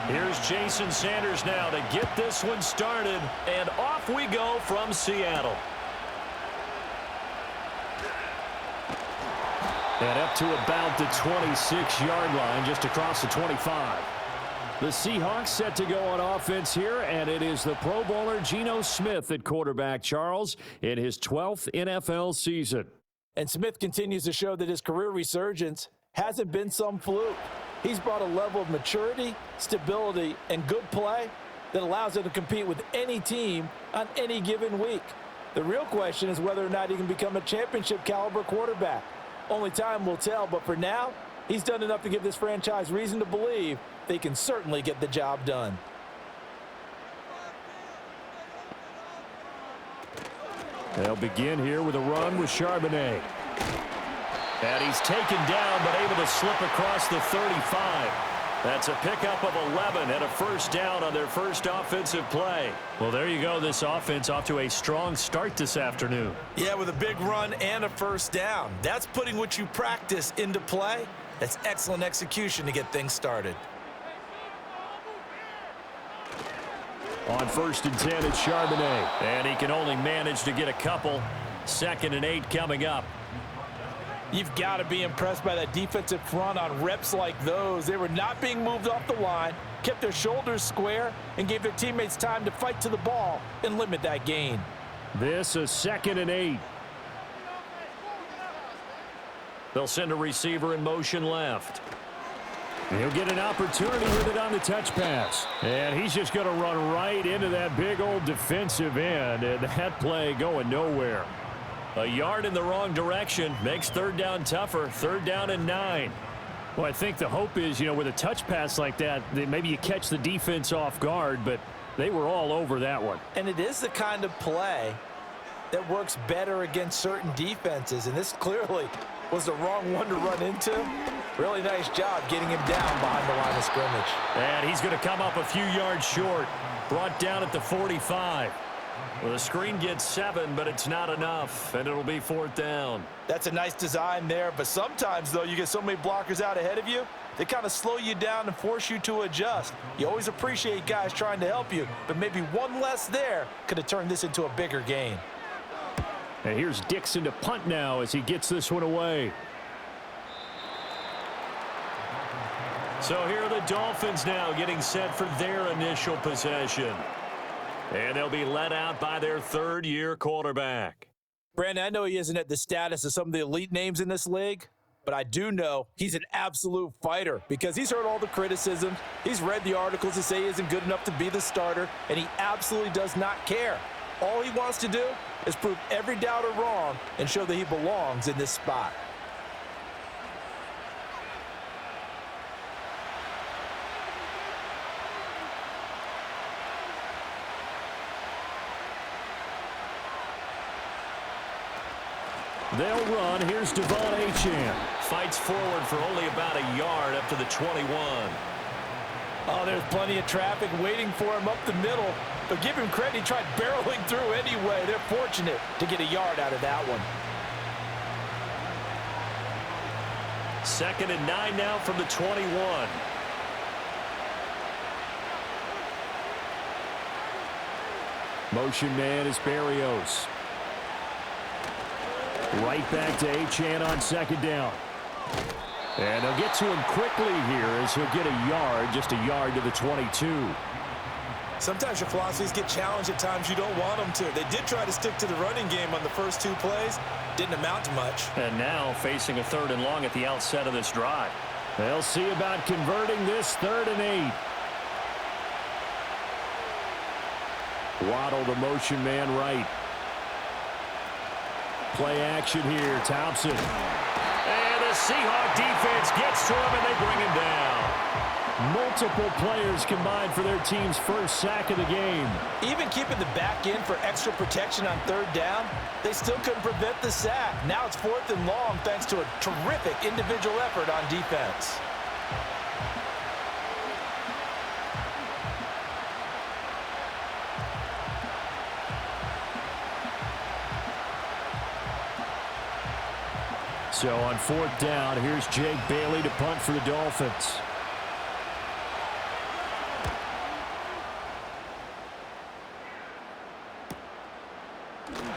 Here's Jason Sanders now to get this one started, and off we go from Seattle. And up to about the 26-yard line, just across the 25. The Seahawks set to go on offense here, and it is the Pro Bowler Geno Smith at quarterback, Charles, in his 12th NFL season. And Smith continues to show that his career resurgence hasn't been some fluke. He's brought a level of maturity, stability, and good play that allows him to compete with any team on any given week. The real question is whether or not he can become a championship-caliber quarterback. Only time will tell, but for now, he's done enough to give this franchise reason to believe they can certainly get the job done. They'll begin here with a run with Charbonnet. And he's taken down, but able to slip across the 35. That's a pickup of 11 and a first down on their first offensive play. Well, there you go. This offense off to a strong start this afternoon. Yeah, with a big run and a first down. That's putting what you practice into play. That's excellent execution to get things started. On 1st and 10, it's Charbonnet. And he can only manage to get a couple. 2nd and 8 coming up. You've got to be impressed by that defensive front on reps like those. They were not being moved off the line, kept their shoulders square, and gave their teammates time to fight to the ball and limit that gain. This is 2nd and 8. They'll send a receiver in motion left. He'll get an opportunity with it on the touch pass. And he's just going to run right into that big old defensive end, and that play going nowhere. A yard in the wrong direction makes 3rd down tougher. 3rd down and 9. Well, I think the hope is, with a touch pass like that maybe you catch the defense off guard, but they were all over that one. And it is the kind of play that works better against certain defenses, and this clearly was the wrong one to run into. Really nice job getting him down behind the line of scrimmage. And he's going to come up a few yards short. Brought down at the 45. Well, the screen gets 7, but it's not enough, and it'll be 4th down. That's a nice design there, but sometimes, though, you get so many blockers out ahead of you, they kind of slow you down and force you to adjust. You always appreciate guys trying to help you, but maybe one less there could have turned this into a bigger gain. And here's Dixon to punt now as he gets this one away. So here are the Dolphins now getting set for their initial possession. And they'll be led out by their 3rd-year quarterback. Brandon, I know he isn't at the status of some of the elite names in this league, but I do know he's an absolute fighter because he's heard all the criticisms. He's read the articles that say he isn't good enough to be the starter, and he absolutely does not care. All he wants to do is prove every doubter wrong and show that he belongs in this spot. They'll run. Here's Devon Achane. Fights forward for only about a yard up to the 21. Oh, there's plenty of traffic waiting for him up the middle. But give him credit, he tried barreling through anyway. They're fortunate to get a yard out of that one. 2nd and 9 now from the 21. Motion man is Berrios. Right back to Achane on 2nd down. And they'll get to him quickly here as he'll get a yard, just a yard to the 22. Sometimes your philosophies get challenged at times you don't want them to. They did try to stick to the running game on the first 2 plays. Didn't amount to much. And now facing a 3rd and long at the outset of this drive. They'll see about converting this 3rd and 8. Waddle the motion man right. Play action here. Thompson. And the Seahawks defense gets to him, and they bring him down. Multiple players combined for their team's first sack of the game. Even keeping the back end for extra protection on 3rd down, they still couldn't prevent the sack. Now it's 4th and long thanks to a terrific individual effort on defense. So on 4th down, here's Jake Bailey to punt for the Dolphins.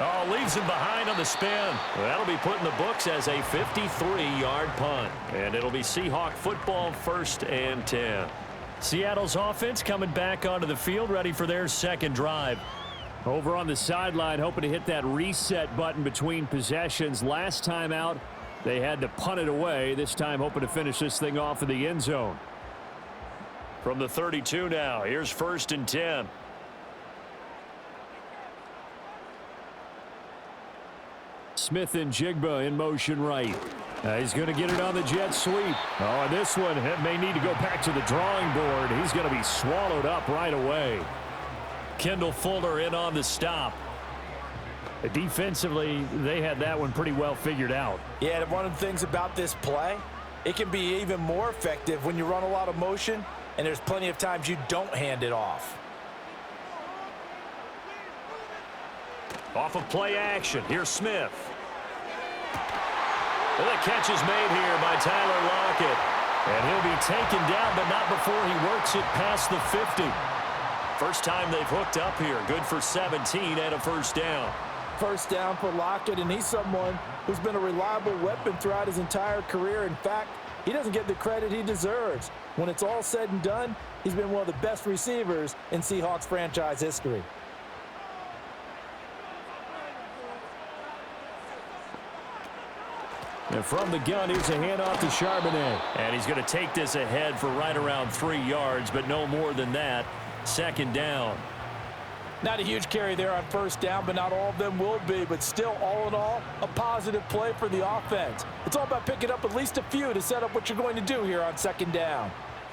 Oh, leaves him behind on the spin. That'll be put in the books as a 53-yard punt. And it'll be Seahawk football, 1st and 10. Seattle's offense coming back onto the field, ready for their second drive. Over on the sideline, hoping to hit that reset button between possessions. Last time out, they had to punt it away. This time, hoping to finish this thing off in the end zone. From the 32 now, here's 1st and 10. Smith and Jigba in motion right. He's going to get it on the jet sweep. Oh, and this one may need to go back to the drawing board. He's going to be swallowed up right away. Kendall Fuller in on the stop. Defensively, they had that one pretty well figured out. Yeah, and one of the things about this play, it can be even more effective when you run a lot of motion, and there's plenty of times you don't hand it off. Off of play action, here's Smith. Well, the catch is made here by Tyler Lockett. And he'll be taken down, but not before he works it past the 50. First time they've hooked up here. Good for 17 and a 1st down. First down for Lockett, and he's someone who's been a reliable weapon throughout his entire career. In fact, he doesn't get the credit he deserves. When it's all said and done, he's been one of the best receivers in Seahawks franchise history. And from the gun, here's a handoff to Charbonnet. And he's going to take this ahead for right around 3 yards, but no more than that. 2nd down. Not a huge carry there on 1st down, but not all of them will be. But still, all in all, a positive play for the offense. It's all about picking up at least a few to set up what you're going to do here on 2nd down.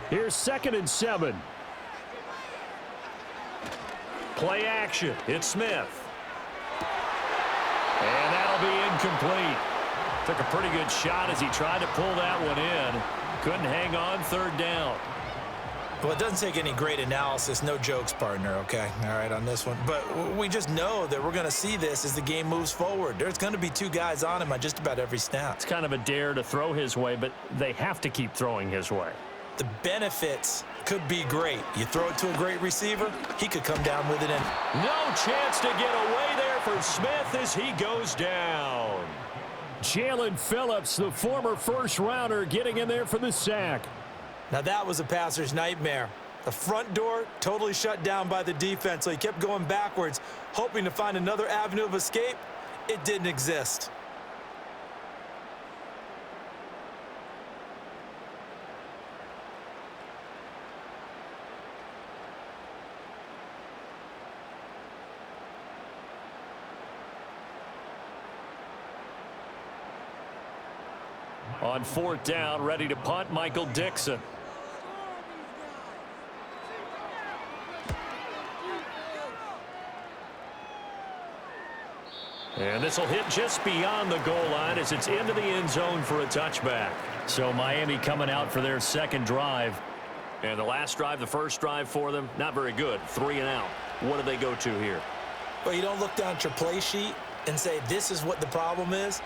Here's 2nd and 7. Play action. It's Smith. And that'll be incomplete. Took a pretty good shot as he tried to pull that one in. Couldn't hang on 3rd down. Well, it doesn't take any great analysis. No jokes, partner, okay? All right, on this one. But we just know that we're going to see this as the game moves forward. There's going to be 2 guys on him on just about every snap. It's kind of a dare to throw his way, but they have to keep throwing his way. The benefits could be great. You throw it to a great receiver, he could come down with it. And no chance to get away there for Smith as he goes down. Jalen Phillips, the former first-rounder, getting in there for the sack. Now that was a passer's nightmare. The front door totally shut down by the defense, so he kept going backwards, hoping to find another avenue of escape. It didn't exist. On 4th down, ready to punt, Michael Dixon. And this will hit just beyond the goal line as it's into the end zone for a touchback. So Miami coming out for their 2nd drive. And the last drive, the first drive for them, not very good. 3 and out. What do they go to here? Well, you don't look down at your play sheet and say, this is what the problem is.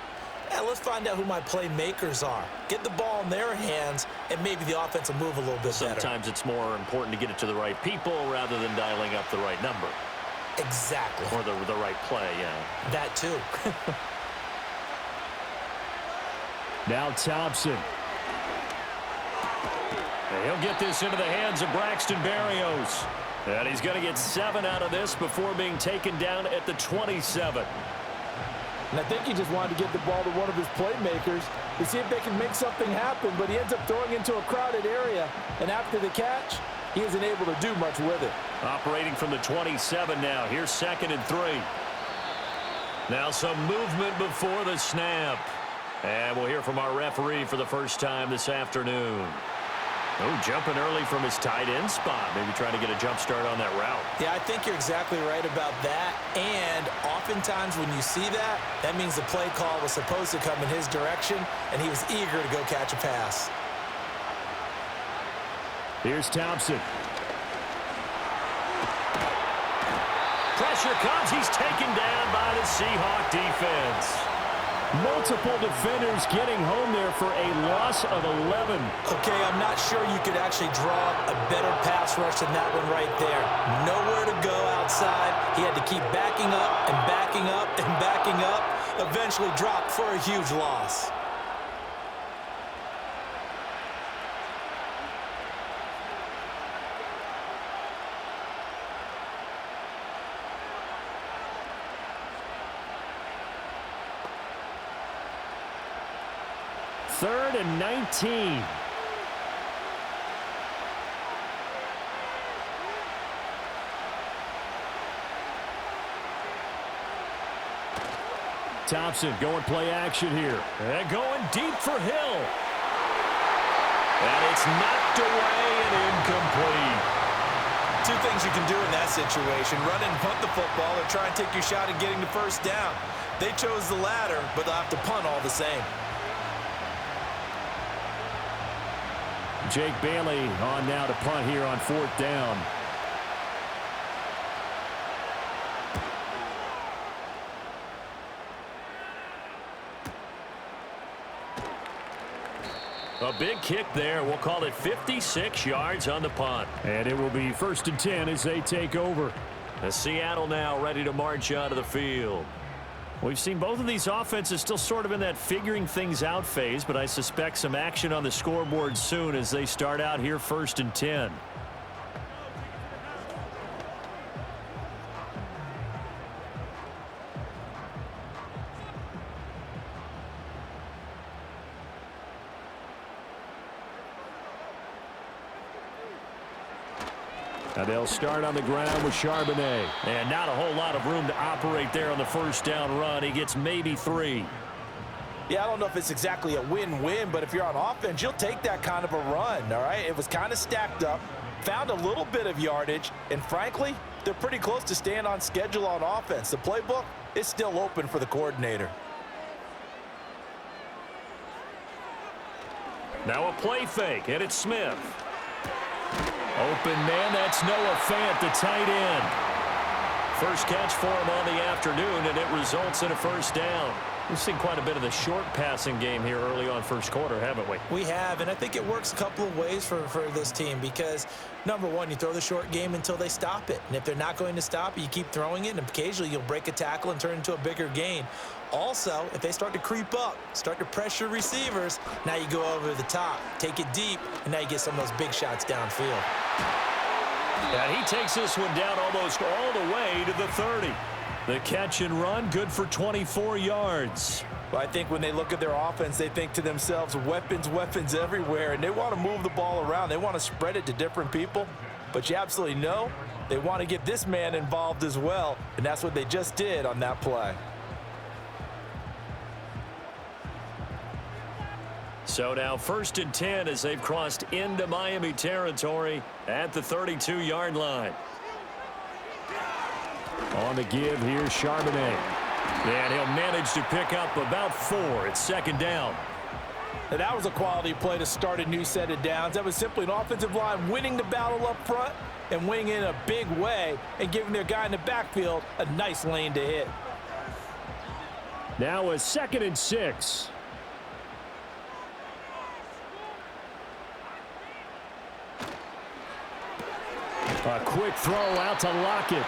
Let's find out who my playmakers are. Get the ball in their hands, and maybe the offense will move a little bit better. Sometimes it's more important to get it to the right people rather than dialing up the right number. Exactly. Or the right play, yeah. That too. Now Thompson. And he'll get this into the hands of Braxton Berrios. And he's going to get 7 out of this before being taken down at the 27. And I think he just wanted to get the ball to one of his playmakers to see if they can make something happen, but he ends up throwing into a crowded area. And after the catch, he isn't able to do much with it. Operating from the 27 now. Here's 2nd and 3. Now some movement before the snap. And we'll hear from our referee for the first time this afternoon. Oh, jumping early from his tight end spot. Maybe trying to get a jump start on that route. Yeah, I think you're exactly right about that. And oftentimes when you see that, that means the play call was supposed to come in his direction, and he was eager to go catch a pass. Here's Thompson. Pressure comes. He's taken down by the Seahawk defense. Multiple defenders getting home there for a loss of 11. Okay, I'm not sure you could actually draw a better pass rush in that one right there. Nowhere to go outside. He had to keep backing up and backing up and backing up. Eventually dropped for a huge loss. Third and 19. Thompson going play action here. And going deep for Hill. And it's knocked away and incomplete. Two things you can do in that situation. Run and punt the football or try and take your shot at getting the first down. They chose the latter, but they'll have to punt all the same. Jake Bailey on now to punt here on 4th down. A big kick there. We'll call it 56 yards on the punt. And it will be 1st and 10 as they take over. And Seattle now ready to march onto the field. We've seen both of these offenses still sort of in that figuring things out phase, but I suspect some action on the scoreboard soon as they start out here 1st and 10. Now they'll start on the ground with Charbonnet. And not a whole lot of room to operate there on the 1st down run. He gets maybe 3. Yeah, I don't know if it's exactly a win-win, but if you're on offense, you'll take that kind of a run, all right? It was kind of stacked up, found a little bit of yardage, and frankly, they're pretty close to staying on schedule on offense. The playbook is still open for the coordinator. Now a play fake, and it's Smith. Open man, that's Noah Fant, the tight end. First catch for him on the afternoon, and it results in a 1st down. We've seen quite a bit of the short passing game here early on 1st quarter, haven't we? We have, and I think it works a couple of ways for this team because, number one, you throw the short game until they stop it. And if they're not going to stop it, you keep throwing it, and occasionally you'll break a tackle and turn it into a bigger gain. Also, if they start to creep up, start to pressure receivers, now you go over the top, take it deep, and now you get some of those big shots downfield. And he takes this one down almost all the way to the 30. The catch and run, good for 24 yards. Well, I think when they look at their offense, they think to themselves, weapons, weapons everywhere, and they want to move the ball around. They want to spread it to different people, but you absolutely know they want to get this man involved as well, and that's what they just did on that play. So now 1st and 10 as they've crossed into Miami territory at the 32-yard line. On the give here, Charbonnet. And he'll manage to pick up about 4. It's 2nd down. And that was a quality play to start a new set of downs. That was simply an offensive line winning the battle up front and winning in a big way and giving their guy in the backfield a nice lane to hit. Now a 2nd and 6. A quick throw out to Lockett.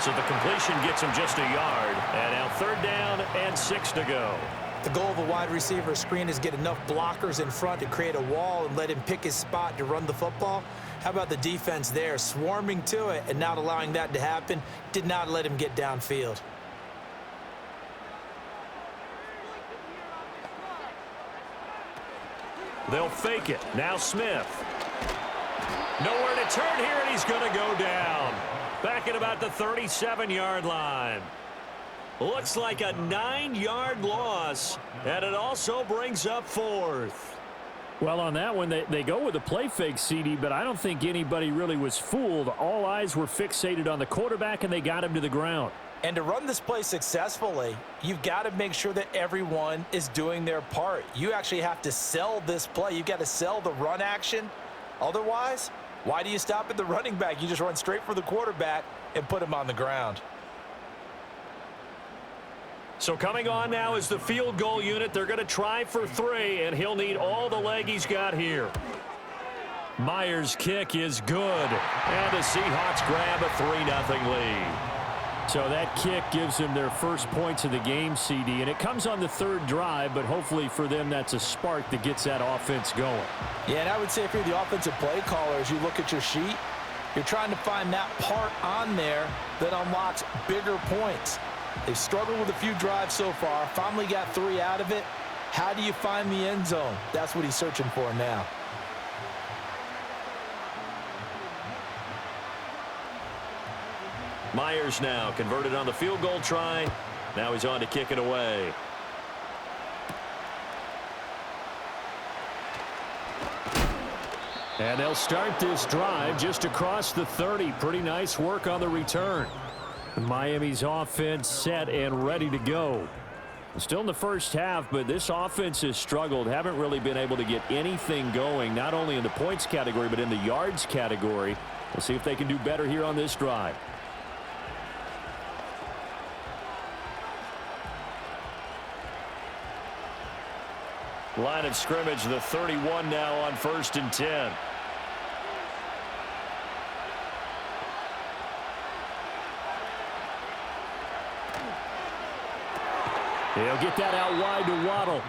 So the completion gets him just a yard. And now 3rd down and 6 to go. The goal of a wide receiver screen is get enough blockers in front to create a wall and let him pick his spot to run the football. How about the defense there, swarming to it and not allowing that to happen? Did not let him get downfield. They'll fake it. Now Smith. Nowhere to turn here, and he's going to go down. Back at about the 37-yard line. Looks like a 9-yard loss, and it also brings up 4th. Well, on that one, they go with a play fake, CD, but I don't think anybody really was fooled. All eyes were fixated on the quarterback, and they got him to the ground. And to run this play successfully, you've got to make sure that everyone is doing their part. You actually have to sell this play. You've got to sell the run action. Otherwise, why do you stop at the running back? You just run straight for the quarterback and put him on the ground. So coming on now is the field goal unit. They're going to try for 3, and he'll need all the leg he's got here. Myers' kick is good. And the Seahawks grab a 3-0 lead. So that kick gives them their first points of the game, CD, and it comes on the third drive, but hopefully for them that's a spark that gets that offense going. Yeah, and I would say if you're the offensive play caller, as you look at your sheet, you're trying to find that part on there that unlocks bigger points. They've struggled with a few drives so far, finally got 3 out of it. How do you find the end zone? That's what he's searching for now. Myers now converted on the field goal try. Now he's on to kick it away. And they'll start this drive just across the 30. Pretty nice work on the return. Miami's offense set and ready to go. Still in the first half, but this offense has struggled. Haven't really been able to get anything going, not only in the points category, but in the yards category. We'll see if they can do better here on this drive. Line of scrimmage, the 31 now on 1st and 10. He'll get that out wide to Waddle.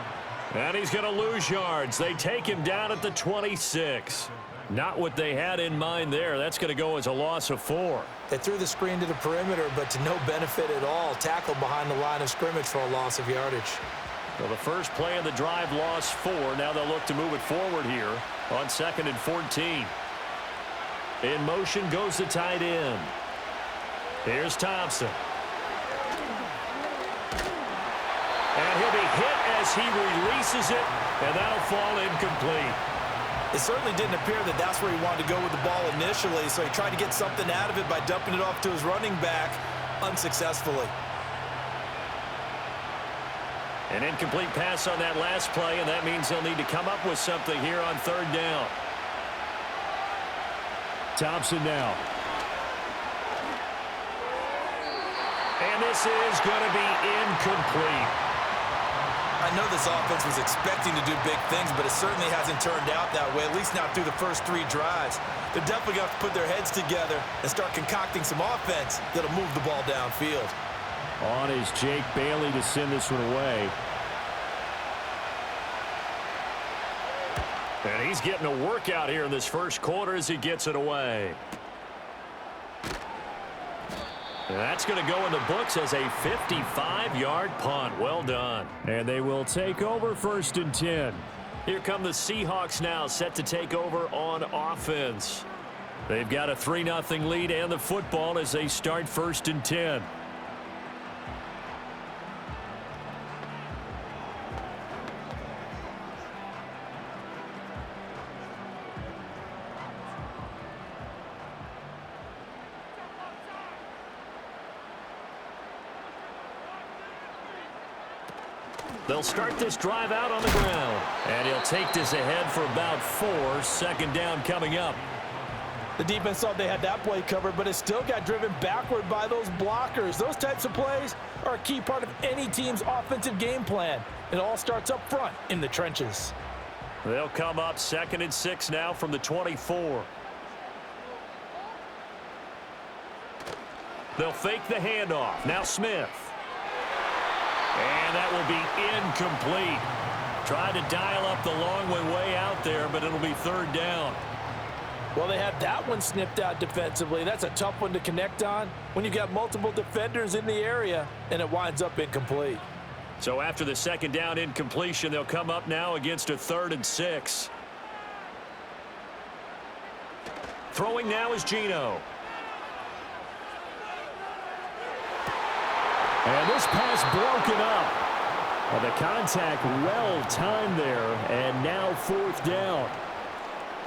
And he's going to lose yards. They take him down at the 26. Not what they had in mind there. That's going to go as a loss of 4. They threw the screen to the perimeter, but to no benefit at all. Tackled behind the line of scrimmage for a loss of yardage. Well, the first play of the drive lost 4. Now they'll look to move it forward here on 2nd and 14. In motion goes the tight end. Here's Thompson. And he'll be hit as he releases it, and that'll fall incomplete. It certainly didn't appear that that's where he wanted to go with the ball initially, so he tried to get something out of it by dumping it off to his running back unsuccessfully. An incomplete pass on that last play, and that means they'll need to come up with something here on 3rd down. Thompson now. And this is going to be incomplete. I know this offense was expecting to do big things, but it certainly hasn't turned out that way, at least not through the first 3 drives. They're definitely going to have to put their heads together and start concocting some offense that'll move the ball downfield. On is Jake Bailey to send this one away. And he's getting a workout here in this first quarter as he gets it away. And that's going to go in the books as a 55-yard punt. Well done. And they will take over 1st and 10. Here come the Seahawks now, set to take over on offense. They've got a 3-0 lead and the football as they start 1st and 10. They'll start this drive out on the ground. And he'll take this ahead for about 4. 2nd down coming up. The defense thought they had that play covered, but it still got driven backward by those blockers. Those types of plays are a key part of any team's offensive game plan. It all starts up front in the trenches. They'll come up 2nd and 6 now from the 24. They'll fake the handoff. Now Smith. And that will be incomplete. Tried to dial up the long one way out there, but it'll be 3rd down. Well, they had that one snipped out defensively. That's a tough one to connect on when you've got multiple defenders in the area, and it winds up incomplete. So after the 2nd down incompletion, they'll come up now against a 3rd and 6. Throwing now is Geno. And this pass broken up. Well, the contact well timed there, and now 4th down.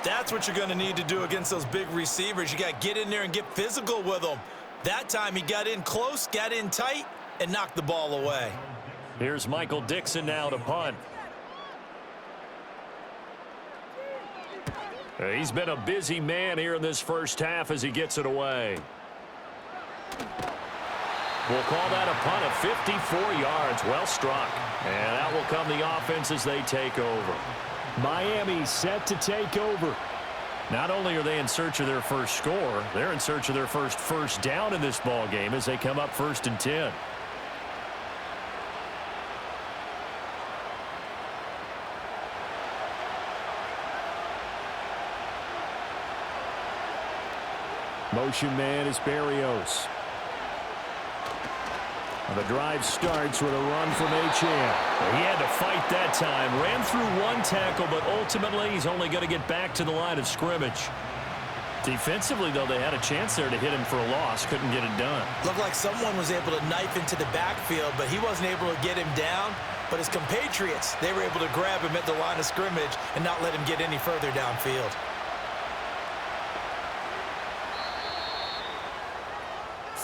That's what you're going to need to do against those big receivers. You got to get in there and get physical with them. That time he got in close, got in tight, and knocked the ball away. Here's Michael Dixon now to punt. He's been a busy man here in this first half as he gets it away. We'll call that a punt of 54 yards. Well struck. And out will come the offense as they take over. Miami set to take over. Not only are they in search of their first score, they're in search of their first down in this ball game as they come up 1st and 10. Motion man is Berrios. The drive starts with a run from Achane. He had to fight that time. Ran through one tackle, but ultimately he's only going to get back to the line of scrimmage. Defensively, though, they had a chance there to hit him for a loss. Couldn't get it done. Looked like someone was able to knife into the backfield, but he wasn't able to get him down. But his compatriots, they were able to grab him at the line of scrimmage and not let him get any further downfield.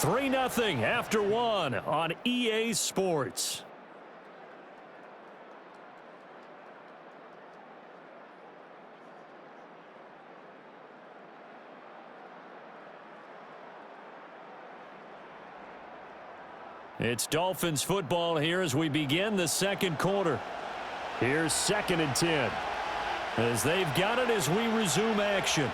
3-0 after 1 on EA Sports. It's Dolphins football here as we begin the second quarter. Here's 2nd and 10 as they've got it as we resume action.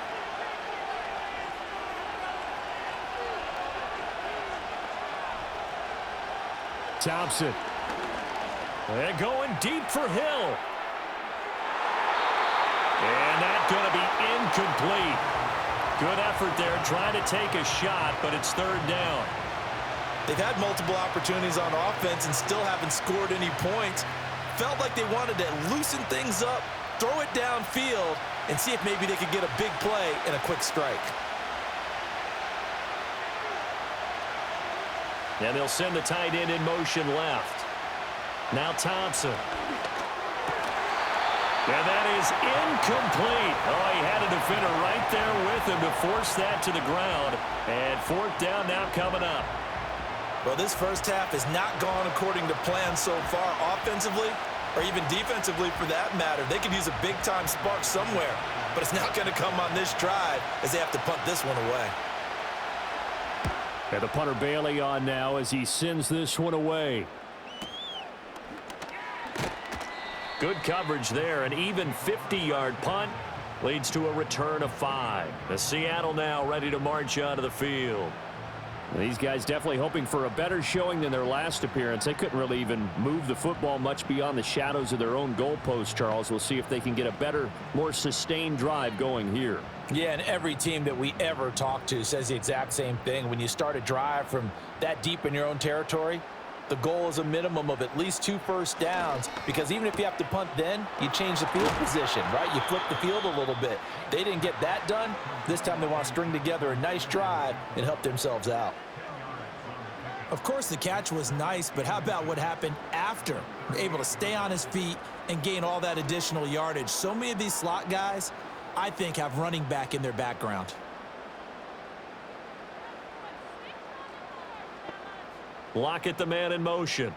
Thompson. They're going deep for Hill. And that's going to be incomplete. Good effort there trying to take a shot, but it's 3rd down. They've had multiple opportunities on offense and still haven't scored any points. Felt like they wanted to loosen things up, throw it downfield, and see if maybe they could get a big play and a quick strike. And they'll send the tight end in motion left. Now Thompson. And that is incomplete. Oh, he had a defender right there with him to force that to the ground. And 4th down now coming up. Well, this first half has not gone according to plan so far offensively or even defensively for that matter. They could use a big-time spark somewhere, but it's not going to come on this drive as they have to punt this one away. And the punter Bailey on now as he sends this one away. Good coverage there. An even 50-yard punt leads to a return of 5. The Seattle now ready to march onto the field. These guys definitely hoping for a better showing than their last appearance. They couldn't really even move the football much beyond the shadows of their own goalpost, Charles. We'll see if they can get a better, more sustained drive going here. Yeah, and every team that we ever talk to says the exact same thing. When you start a drive from that deep in your own territory, the goal is a minimum of at least 2 first downs, because even if you have to punt then, you change the field position, right? You flip the field a little bit. They didn't get that done. This time they want to string together a nice drive and help themselves out. Of course, the catch was nice, but how about what happened after? Able to stay on his feet and gain all that additional yardage. So many of these slot guys, I think, have running back in their background. Lockett, the man in motion.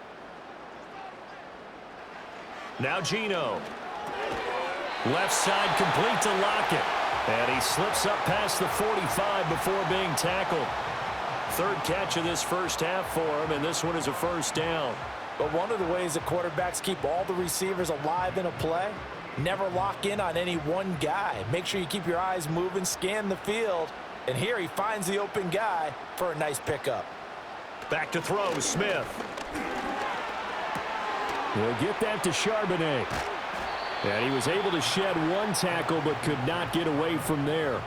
Now Geno. Left side complete to Lockett. And he slips up past the 45 before being tackled. 3rd catch of this first half for him, and this one is a first down. But one of the ways that quarterbacks keep all the receivers alive in a play, never lock in on any one guy. Make sure you keep your eyes moving, scan the field, and here he finds the open guy for a nice pickup. Back to throw, Smith. He'll get that to Charbonnet. And he was able to shed one tackle but could not get away from there.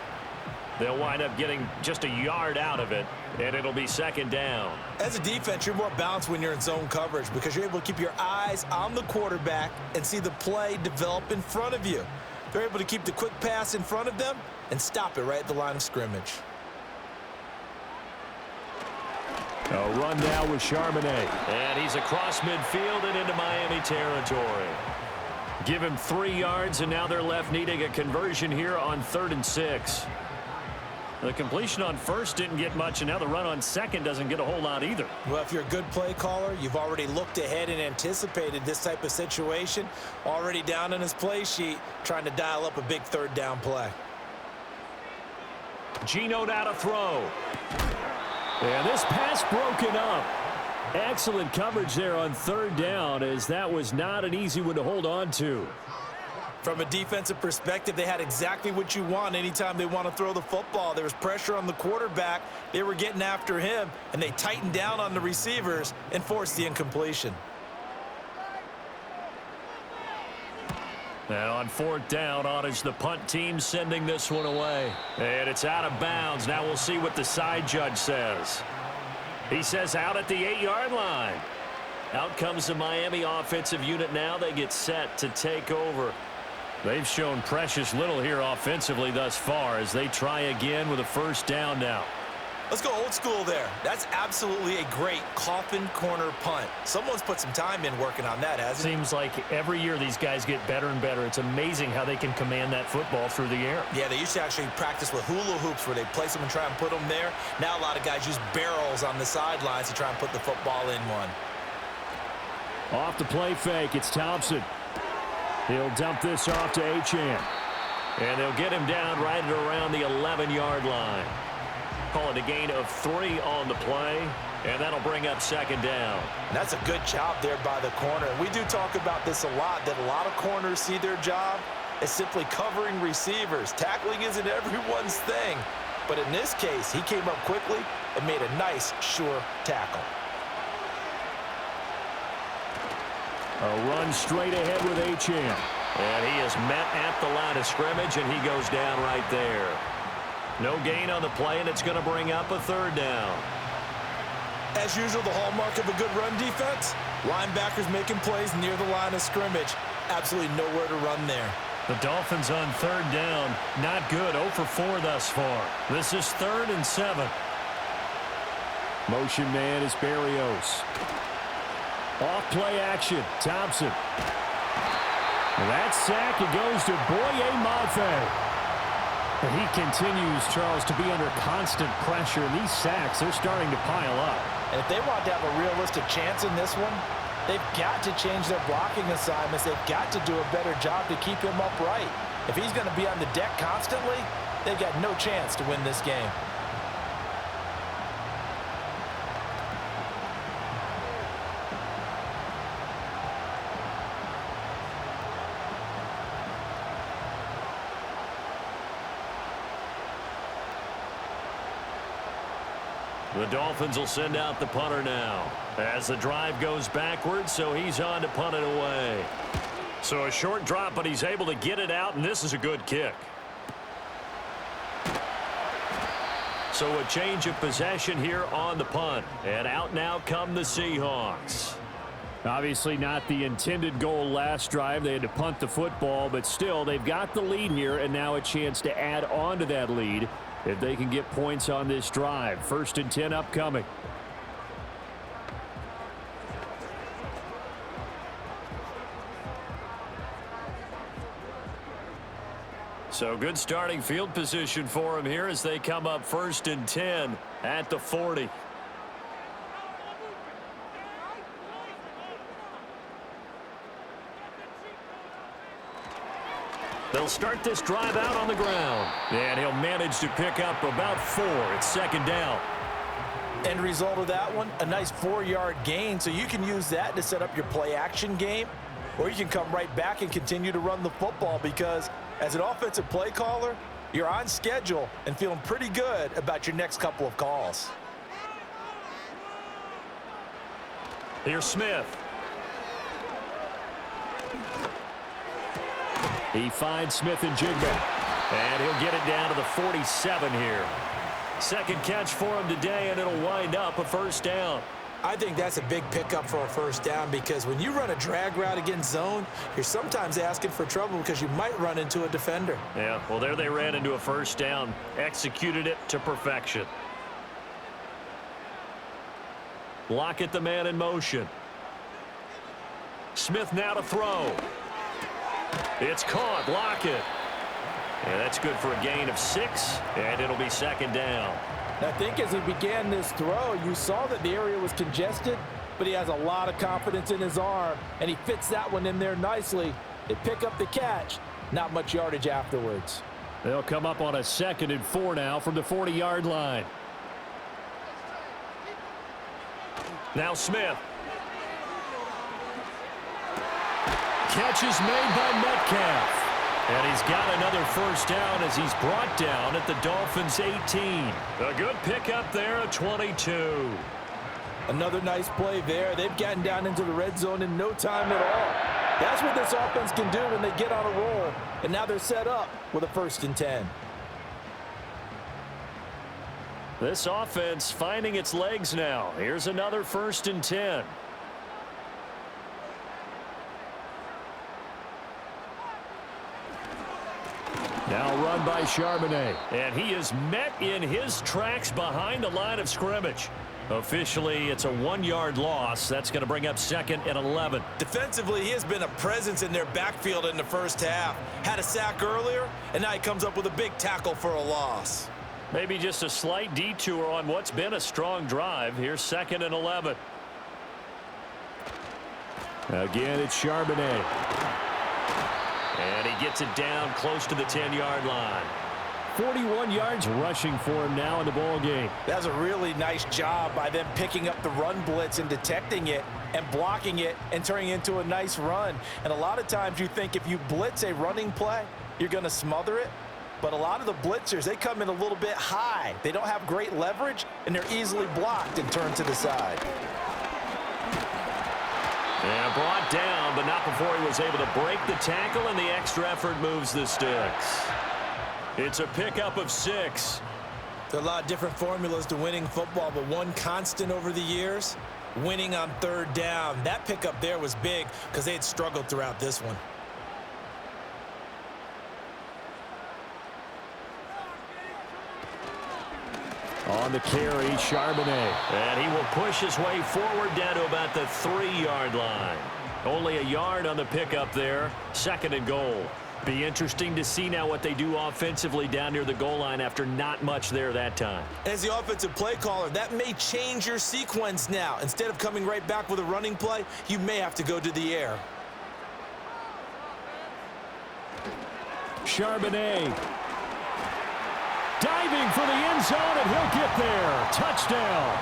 They'll wind up getting just a yard out of it, and it'll be 2nd down. As a defense, you're more balanced when you're in zone coverage because you're able to keep your eyes on the quarterback and see the play develop in front of you. They're able to keep the quick pass in front of them and stop it right at the line of scrimmage. A run now with Charbonnet. And he's across midfield and into Miami territory. Give him 3 yards, and now they're left needing a conversion here on 3rd and 6. The completion on first didn't get much, and now the run on second doesn't get a whole lot either. Well, if you're a good play caller, you've already looked ahead and anticipated this type of situation. Already down in his play sheet, trying to dial up a big 3rd down play. Geno now to throw. And this pass broken up. Excellent coverage there on 3rd down, as that was not an easy one to hold on to. From a defensive perspective, they had exactly what you want anytime they want to throw the football. There was pressure on the quarterback. They were getting after him, and they tightened down on the receivers and forced the incompletion. And on fourth down, on is the punt team sending this one away. And it's out of bounds. Now we'll see what the side judge says. He says out at the 8-yard line. Out comes the Miami offensive unit now. They get set to take over. They've shown precious little here offensively thus far as they try again with a first down now. Let's go old school there. That's absolutely a great coffin corner punt. Someone's put some time in working on that, hasn't it? Seems like every year these guys get better and better. It's amazing how they can command that football through the air. Yeah, they used to actually practice with hula hoops where they place them and try and put them there. Now a lot of guys use barrels on the sidelines to try and put the football in one. Off the play fake, it's Thompson. He'll dump this off to Achane. And they'll get him down right at around the 11-yard line. Call it a gain of 3 on the play, and that'll bring up second down. And that's a good job there by the corner. We do talk about this a lot, that a lot of corners see their job as simply covering receivers. Tackling isn't everyone's thing. But in this case, he came up quickly and made a nice, sure tackle. A run straight ahead with Achane. And he is met at the line of scrimmage, and he goes down right there. No gain on the play, and it's going to bring up a third down. As usual, the hallmark of a good run defense, linebackers making plays near the line of scrimmage. Absolutely nowhere to run there. The Dolphins on third down. Not good. 0 for 4 thus far. This is 3rd and 7. Motion man is Berrios. Off play action. Thompson. And that sack, it goes to Boye Mafe. He continues, Charles, to be under constant pressure. These sacks, they're starting to pile up. And if they want to have a realistic chance in this one, they've got to change their blocking assignments. They've got to do a better job to keep him upright. If he's going to be on the deck constantly, they've got no chance to win this game. The Dolphins will send out the punter now as the drive goes backwards, so he's on to punt it away. So a short drop, but he's able to get it out, and this is a good kick. So a change of possession here on the punt, and out now come the Seahawks. Obviously not the intended goal last drive. They had to punt the football, but still they've got the lead here, and now a chance to add on to that lead if they can get points on this drive. 1st and 10 upcoming. So good starting field position for him here as they come up 1st and 10 at the 40. They'll start this drive out on the ground. And he'll manage to pick up about 4. It's 2nd down. End result of that one, a nice 4-yard gain. So you can use that to set up your play-action game, or you can come right back and continue to run the football because as an offensive play caller, you're on schedule and feeling pretty good about your next couple of calls. Here's Smith. He finds Smith and Jigba. And he'll get it down to the 47 here. 2nd catch for him today, and it'll wind up a 1st down. I think that's a big pickup for a 1st down because when you run a drag route against zone, you're sometimes asking for trouble because you might run into a defender. Yeah, well, there they ran into a 1st down. Executed it to perfection. Lockett, the man in motion. Smith now to throw. It's caught. Lockett. And that's good for a gain of 6, and it'll be 2nd down. I think as he began this throw, you saw that the area was congested, but he has a lot of confidence in his arm, and he fits that one in there nicely. They pick up the catch. Not much yardage afterwards. They'll come up on a 2nd and 4 now from the 40-yard line. Now Smith. Catch is made by Metcalf. And he's got another first down as he's brought down at the Dolphins' 18. A good pickup there at 22. Another nice play there. They've gotten down into the red zone in no time at all. That's what this offense can do when they get on a roll. And now they're set up with a 1st and 10. This offense finding its legs now. Here's another 1st and 10. Now run by Charbonnet. And he is met in his tracks behind the line of scrimmage. Officially, it's a 1-yard loss. That's going to bring up 2nd and 11. Defensively, he has been a presence in their backfield in the first half. Had a sack earlier, and now he comes up with a big tackle for a loss. Maybe just a slight detour on what's been a strong drive. Here's 2nd and 11. Again, it's Charbonnet. And he gets it down close to the 10-yard line. 41 yards rushing for him now in the ball game. That's a really nice job by them picking up the run blitz and detecting it and blocking it and turning it into a nice run. And a lot of times you think if you blitz a running play, you're going to smother it. But a lot of the blitzers, they come in a little bit high. They don't have great leverage, and they're easily blocked and turned to the side. And brought down, but not before he was able to break the tackle, and the extra effort moves the sticks. It's a pickup of 6. There are a lot of different formulas to winning football, but one constant over the years, winning on 3rd down. That pickup there was big because they had struggled throughout this one. On the carry, Charbonnet. And he will push his way forward down to about the 3-yard line. Only a yard on the pickup there. 2nd and goal. Be interesting to see now what they do offensively down near the goal line after not much there that time. As the offensive play caller, that may change your sequence now. Instead of coming right back with a running play, you may have to go to the air. Charbonnet. Diving for the end zone, and he'll get there. Touchdown.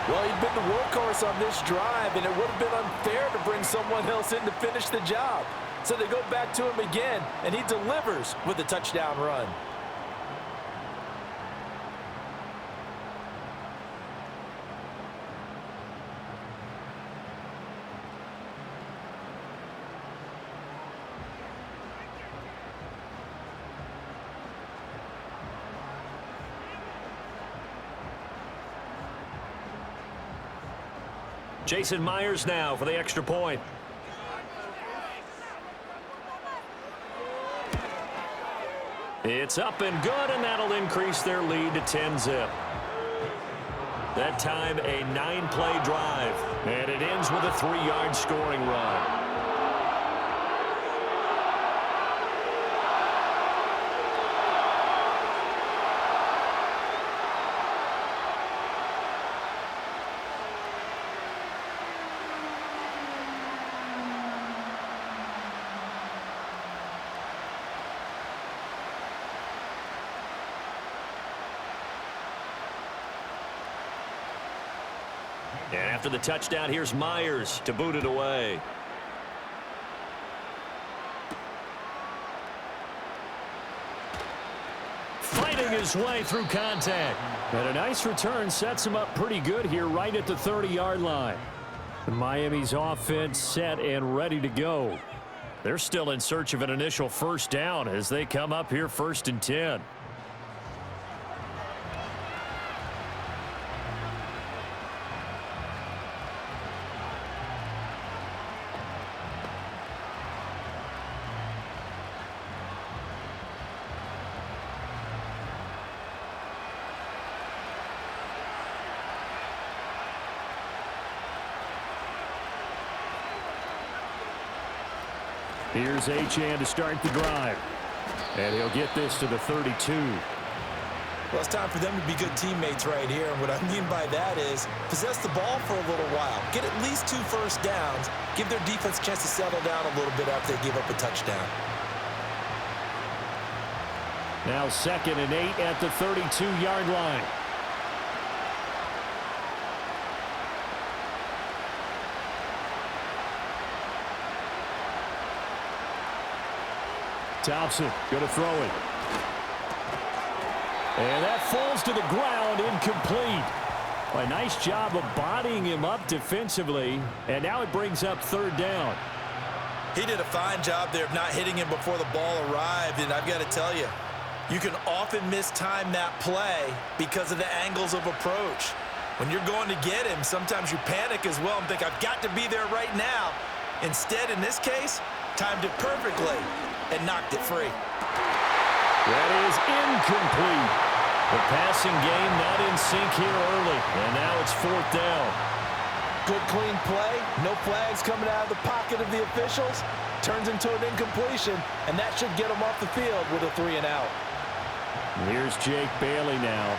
Well, he'd been the workhorse on this drive, and it would have been unfair to bring someone else in to finish the job. So they go back to him again, and he delivers with a touchdown run. Jason Myers now for the extra point. It's up and good, and that'll increase their lead to 10-zip. That time, a 9-play drive, and it ends with a 3-yard scoring run. And after the touchdown, here's Myers to boot it away. Fighting his way through contact. And a nice return sets him up pretty good here right at the 30-yard line. Miami's offense set and ready to go. They're still in search of an initial first down as they come up here 1st and 10. Here's Achane to start the drive. And he'll get this to the 32. Well, it's time for them to be good teammates right here. And what I mean by that is possess the ball for a little while. Get at least 2 first downs. Give their defense a chance to settle down a little bit after they give up a touchdown. Now 2nd and 8 at the 32-yard line. Thompson going to throw it. And that falls to the ground, incomplete. A nice job of bodying him up defensively, and now it brings up third down. He did a fine job there of not hitting him before the ball arrived, and I've got to tell you, you can often mistime that play because of the angles of approach. When you're going to get him, sometimes you panic as well and think, I've got to be there right now. Instead, in this case, timed it perfectly and knocked it free. That is incomplete. The passing game not in sync here early, and now it's fourth down. Good, clean play. No flags coming out of the pocket of the officials. Turns into an incompletion, and that should get him off the field with a 3 and out. Here's Jake Bailey now.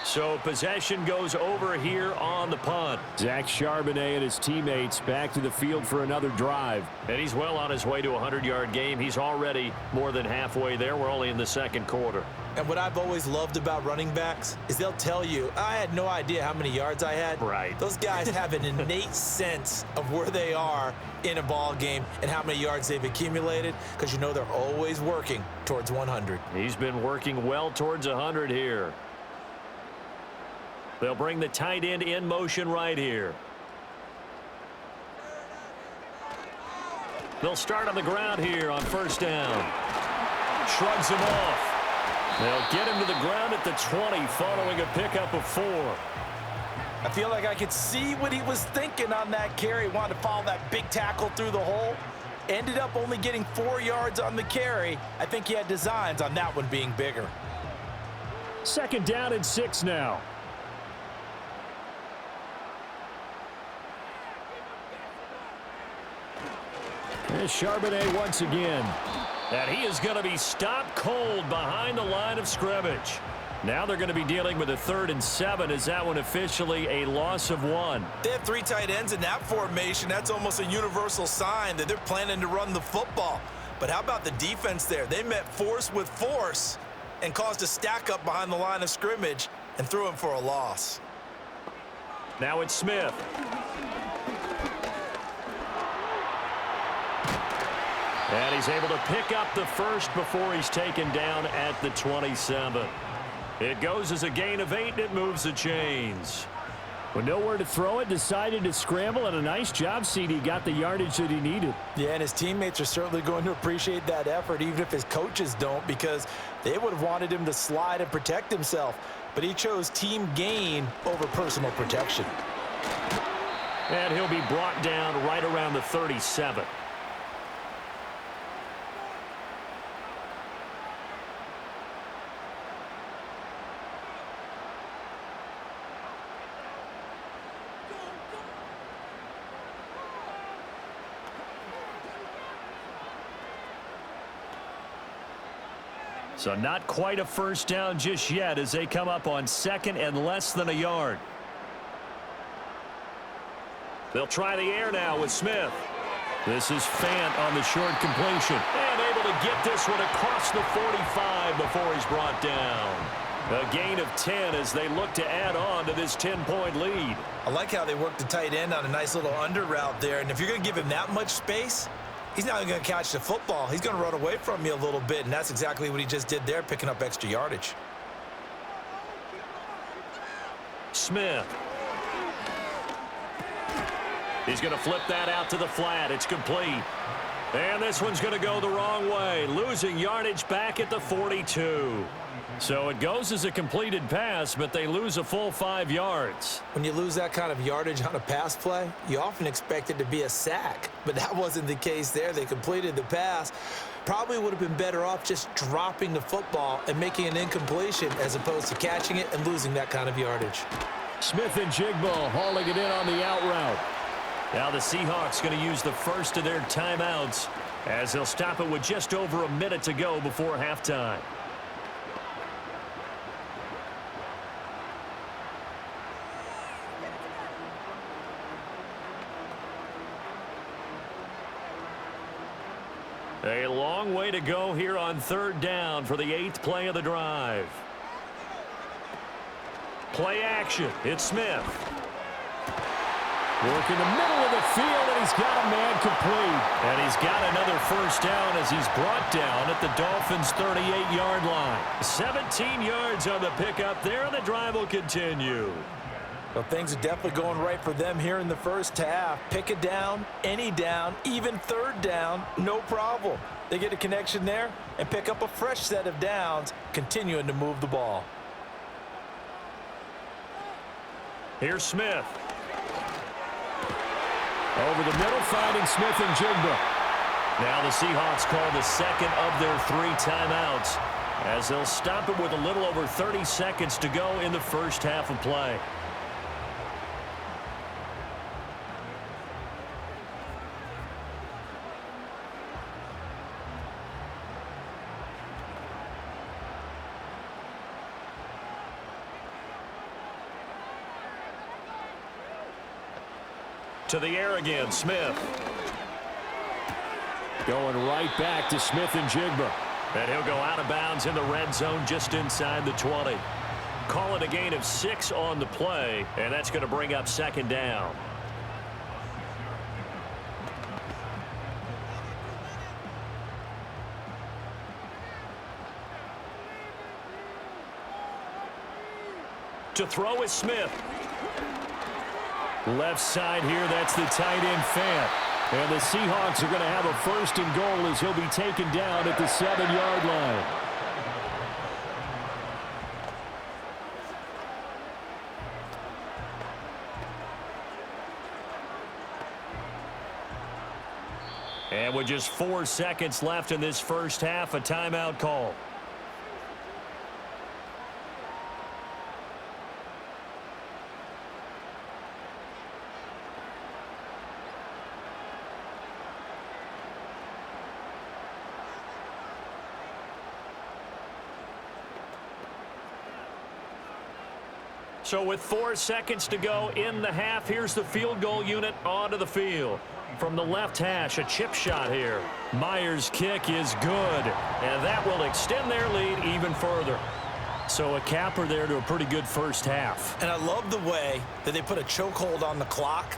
So possession goes over here on the punt. Zach Charbonnet and his teammates back to the field for another drive. And he's well on his way to a 100-yard game. He's already more than halfway there. We're only in the second quarter. And what I've always loved about running backs is they'll tell you, I had no idea how many yards I had. Right. Those guys have an innate sense of where they are in a ball game and how many yards they've accumulated, because you know they're always working towards 100. He's been working well towards 100 here. They'll bring the tight end in motion right here. They'll start on the ground here on first down. Shrugs him off. They'll get him to the ground at the 20 following a pickup of 4. I feel like I could see what he was thinking on that carry. Wanted to follow that big tackle through the hole. Ended up only getting 4 yards on the carry. I think he had designs on that one being bigger. Second down and 6 now. There's Charbonnet once again. And he is going to be stopped cold behind the line of scrimmage. Now they're going to be dealing with a 3rd and 7. Is that one officially a loss of 1? They have 3 tight ends in that formation. That's almost a universal sign that they're planning to run the football. But how about the defense there? They met force with force and caused a stack up behind the line of scrimmage and threw him for a loss. Now it's Smith. And he's able to pick up the first before he's taken down at the 27. It goes as a gain of 8, and it moves the chains. With nowhere to throw it, decided to scramble, and a nice job, CD. Got the yardage that he needed. Yeah, and his teammates are certainly going to appreciate that effort, even if his coaches don't, because they would have wanted him to slide and protect himself. But he chose team gain over personal protection. And he'll be brought down right around the 37. So not quite a first down just yet as they come up on 2nd and less than a yard. They'll try the air now with Smith. This is Fant on the short completion. And able to get this one across the 45 before he's brought down. A gain of 10 as they look to add on to this 10-point lead. I like how they worked the tight end on a nice little under route there. And if you're going to give him that much space, he's not going to catch the football. He's going to run away from you a little bit, and that's exactly what he just did there, picking up extra yardage. Smith. He's going to flip that out to the flat. It's complete. And this one's going to go the wrong way, losing yardage back at the 42. So it goes as a completed pass, but they lose a full 5 yards. When you lose that kind of yardage on a pass play, you often expect it to be a sack. But that wasn't the case there. They completed the pass. Probably would have been better off just dropping the football and making an incompletion as opposed to catching it and losing that kind of yardage. Smith and Jigba hauling it in on the out route. Now the Seahawks going to use the first of their timeouts as they'll stop it with just over a minute to go before halftime. A long way to go here on 3rd down for the 8th play of the drive. Play action. It's Smith. Working the middle of the field, and he's got a man complete. And he's got another first down as he's brought down at the Dolphins' 38-yard line. 17 yards on the pickup there, and the drive will continue. Well, things are definitely going right for them here in the first half. Pick it down, any down, even third down, no problem. They get a connection there and pick up a fresh set of downs, continuing to move the ball. Here's Smith. Over the middle, finding Smith and Jigba. Now the Seahawks call the second of their 3 timeouts as they'll stop it with a little over 30 seconds to go in the first half of play. To the air again, Smith. Going right back to Smith and Jigba. And he'll go out of bounds in the red zone just inside the 20. Call it a gain of 6 on the play, and that's going to bring up second down. To throw is Smith. Left side here, that's the tight end Fant. And the Seahawks are going to have a first and goal as he'll be taken down at the 7-yard line. And with just 4 seconds left in this first half, a timeout call. So with 4 seconds to go in the half, here's the field goal unit onto the field. From the left hash, a chip shot here. Myers' kick is good, and that will extend their lead even further. So a capper there to a pretty good first half. And I love the way that they put a chokehold on the clock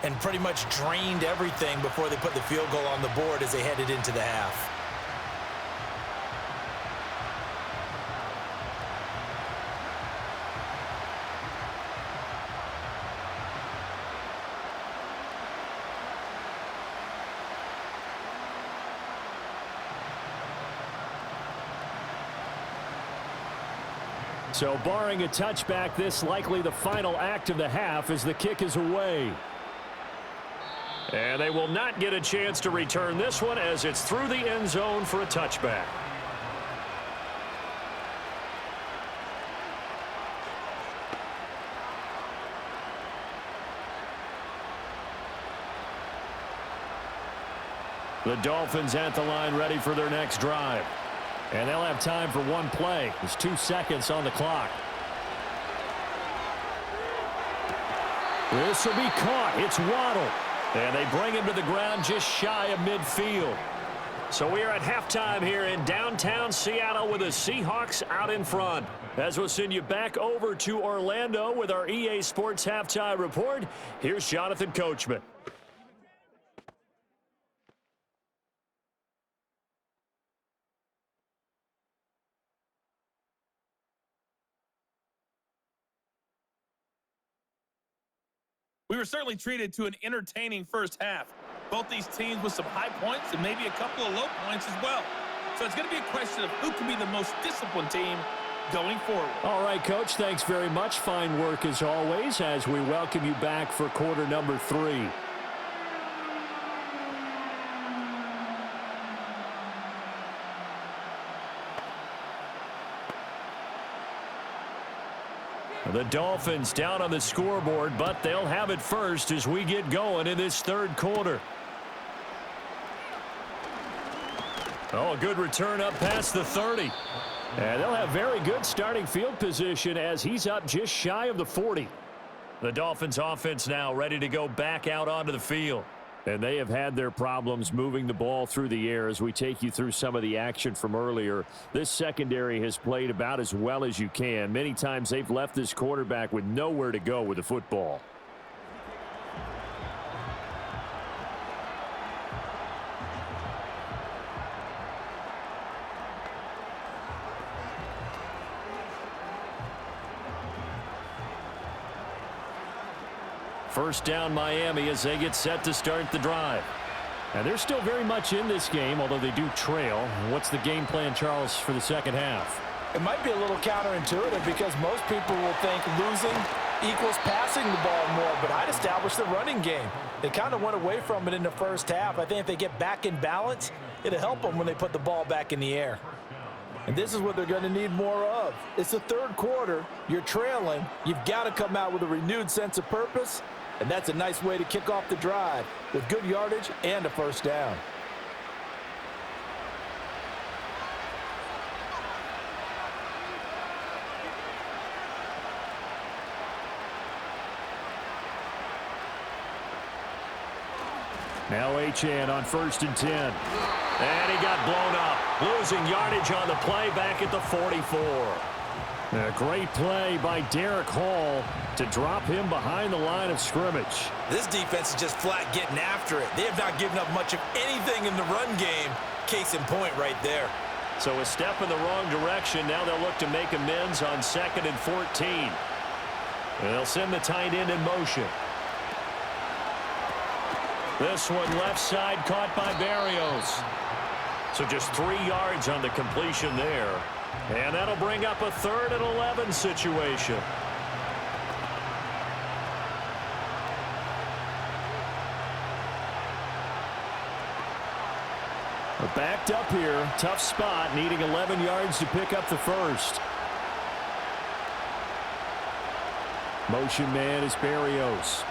and pretty much drained everything before they put the field goal on the board as they headed into the half. So barring a touchback, this likely the final act of the half as the kick is away. And they will not get a chance to return this one as it's through the end zone for a touchback. The Dolphins at the line ready for their next drive. And they'll have time for one play. There's 2 seconds on the clock. This will be caught. It's Waddle. And they bring him to the ground just shy of midfield. So we are at halftime here in downtown Seattle with the Seahawks out in front. As we'll send you back over to Orlando with our EA Sports Halftime Report, here's Jonathan Coachman. We were certainly treated to an entertaining first half. Both these teams with some high points and maybe a couple of low points as well. So it's going to be a question of who can be the most disciplined team going forward. All right, Coach, thanks very much. Fine work as always as we welcome you back for quarter number 3. The Dolphins down on the scoreboard, but they'll have it first as we get going in this third quarter. Oh, a good return up past the 30. And they'll have very good starting field position as he's up just shy of the 40. The Dolphins offense now ready to go back out onto the field. And they have had their problems moving the ball through the air as we take you through some of the action from earlier. This secondary has played about as well as you can. Many times they've left this quarterback with nowhere to go with the football. First down Miami as they get set to start the drive. And they're still very much in this game, although they do trail. What's the game plan, Charles, for the second half? It might be a little counterintuitive because most people will think losing equals passing the ball more, but I'd establish the running game. They kind of went away from it in the first half. I think if they get back in balance, it'll help them when they put the ball back in the air. And this is what they're going to need more of. It's the third quarter. You're trailing. You've got to come out with a renewed sense of purpose. And that's a nice way to kick off the drive with good yardage and a first down. Now Achane on 1st and 10. And he got blown up. Losing yardage on the play back at the 44. A great play by Derek Hall to drop him behind the line of scrimmage. This defense is just flat getting after it. They have not given up much of anything in the run game. Case in point right there. So a step in the wrong direction. Now they'll look to make amends on 2nd and 14. And they'll send the tight end in motion. This one left side caught by Berrios. So just 3 yards on the completion there. And that'll bring up a 3rd and 11 situation. We're backed up here. Tough spot, needing 11 yards to pick up the first. Motion man is Berrios.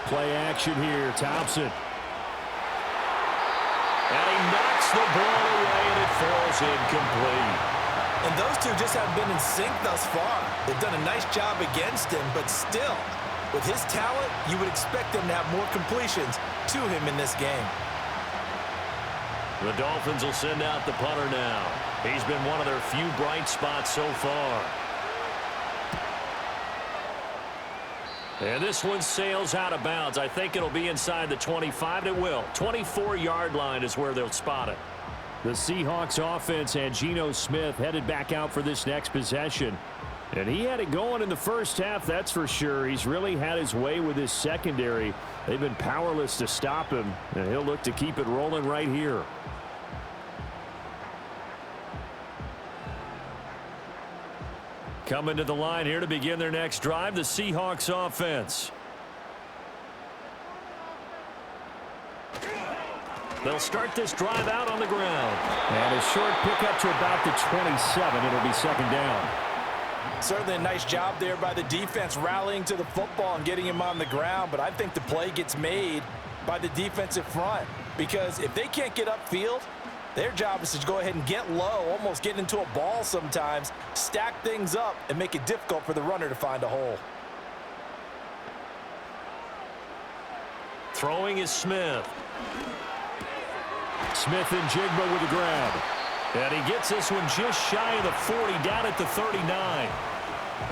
Play action here. Thompson. And he knocks the ball away, and it falls incomplete. And those two just haven't been in sync thus far. They've done a nice job against him, but still, with his talent, you would expect them to have more completions to him in this game. The Dolphins will send out the punter now. He's been one of their few bright spots so far. And this one sails out of bounds. I think it'll be inside the 25. It will. 24-yard line is where they'll spot it. The Seahawks offense and Geno Smith headed back out for this next possession. And he had it going in the first half, that's for sure. He's really had his way with his secondary. They've been powerless to stop him, and he'll look to keep it rolling right here. Coming to the line here to begin their next drive, the Seahawks offense. They'll start this drive out on the ground. And a short pickup to about the 27. It'll be 2nd down. Certainly a nice job there by the defense rallying to the football and getting him on the ground, but I think the play gets made by the defensive front because if they can't get upfield, their job is to go ahead and get low, almost get into a ball sometimes, stack things up, and make it difficult for the runner to find a hole. Throwing is Smith. Smith and Jigba with the grab. And he gets this one just shy of the 40, down at the 39.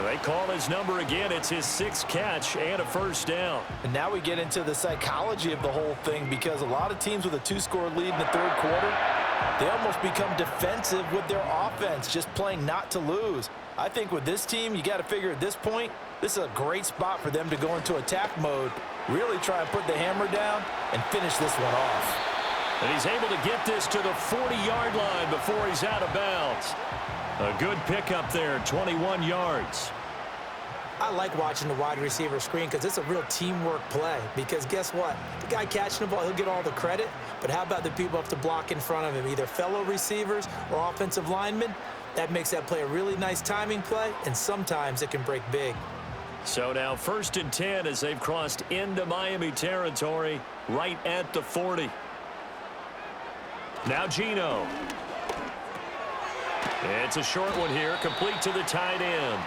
They call his number again. It's his 6th catch and a first down. And now we get into the psychology of the whole thing because a lot of teams with a 2-score lead in the third quarter, they almost become defensive with their offense, just playing not to lose. I think with this team, you got to figure at this point, this is a great spot for them to go into attack mode, really try and put the hammer down and finish this one off. And he's able to get this to the 40-yard line before he's out of bounds. A good pickup there, 21 yards. I like watching the wide receiver screen because it's a real teamwork play. Because guess what? The guy catching the ball, he'll get all the credit. But how about the people up to block in front of him, either fellow receivers or offensive linemen? That makes that play a really nice timing play, and sometimes it can break big. So now 1st and 10 as they've crossed into Miami territory right at the 40. Now Geno. It's a short one here, complete to the tight end.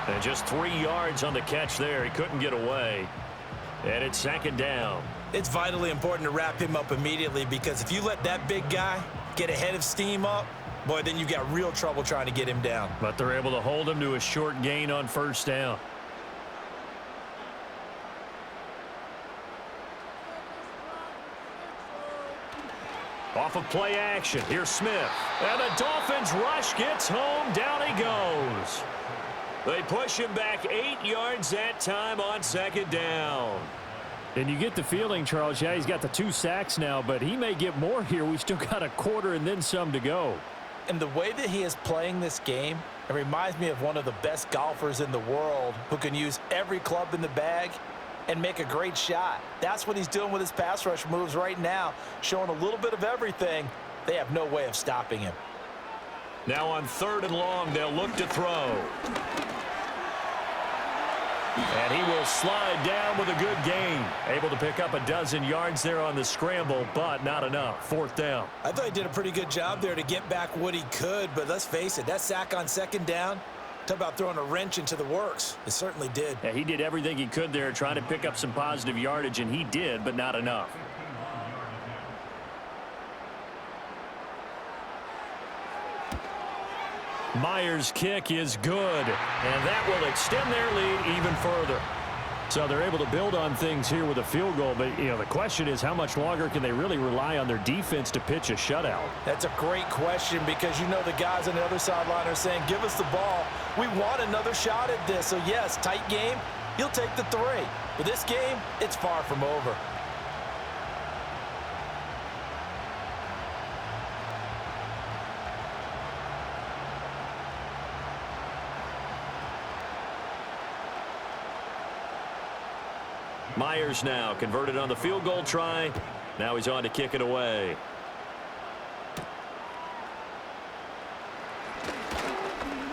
And just 3 yards on the catch there. He couldn't get away. And it's 2nd down. It's vitally important to wrap him up immediately because if you let that big guy get ahead of steam up, boy, then you've got real trouble trying to get him down. But they're able to hold him to a short gain on first down. Off of play action, here's Smith. And the Dolphins rush gets home, down he goes. They push him back 8 yards that time on second down. And you get the feeling, Charles, yeah, he's got the 2 sacks now, but he may get more here. We still got a quarter and then some to go. And the way that he is playing this game, it reminds me of one of the best golfers in the world who can use every club in the bag and make a great shot. That's what he's doing with his pass rush moves right now, showing a little bit of everything. They have no way of stopping him. Now on 3rd and long, they'll look to throw. And he will slide down with a good gain. Able to pick up a dozen yards there on the scramble, but not enough. 4th down. I thought he did a pretty good job there to get back what he could, but let's face it, that sack on 2nd down, talk about throwing a wrench into the works. It certainly did. Yeah, he did everything he could there trying to pick up some positive yardage, and he did, but not enough. Myers' kick is good, and that will extend their lead even further. So they're able to build on things here with a field goal, but the question is how much longer can they really rely on their defense to pitch a shutout? That's a great question because the guys on the other sideline are saying, give us the ball. We want another shot at this. So, yes, tight game, he'll take the 3. But this game, it's far from over. Myers now converted on the field goal try. Now he's on to kick it away.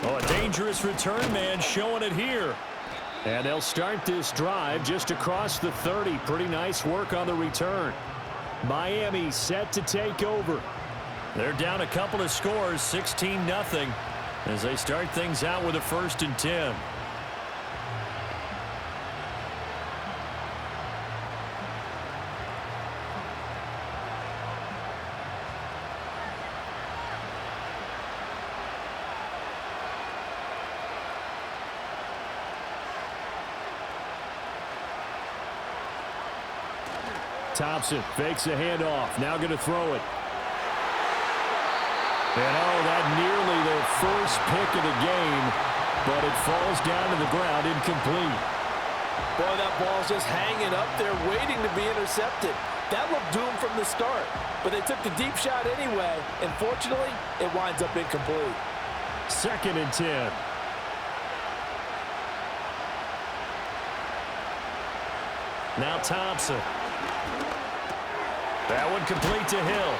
Oh, a dangerous return man showing it here. And they'll start this drive just across the 30. Pretty nice work on the return. Miami set to take over. They're down a couple of scores, 16-0, as they start things out with a 1st and 10. Thompson fakes a handoff. Now going to throw it. And that nearly their first pick of the game, but it falls down to the ground incomplete. Boy, that ball's just hanging up there waiting to be intercepted. That looked doomed from the start, but they took the deep shot anyway, and fortunately, it winds up incomplete. 2nd and 10. Now Thompson. That one complete to Hill.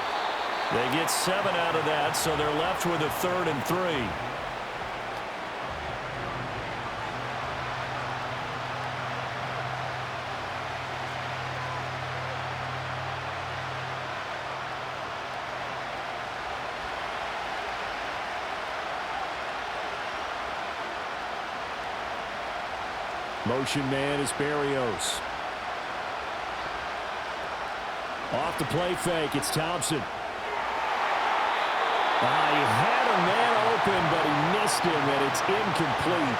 They get 7 out of that, so they're left with a 3rd and 3. Motion man is Berrios. Off the play fake, it's Thompson. He had a man open, but he missed him, and it's incomplete.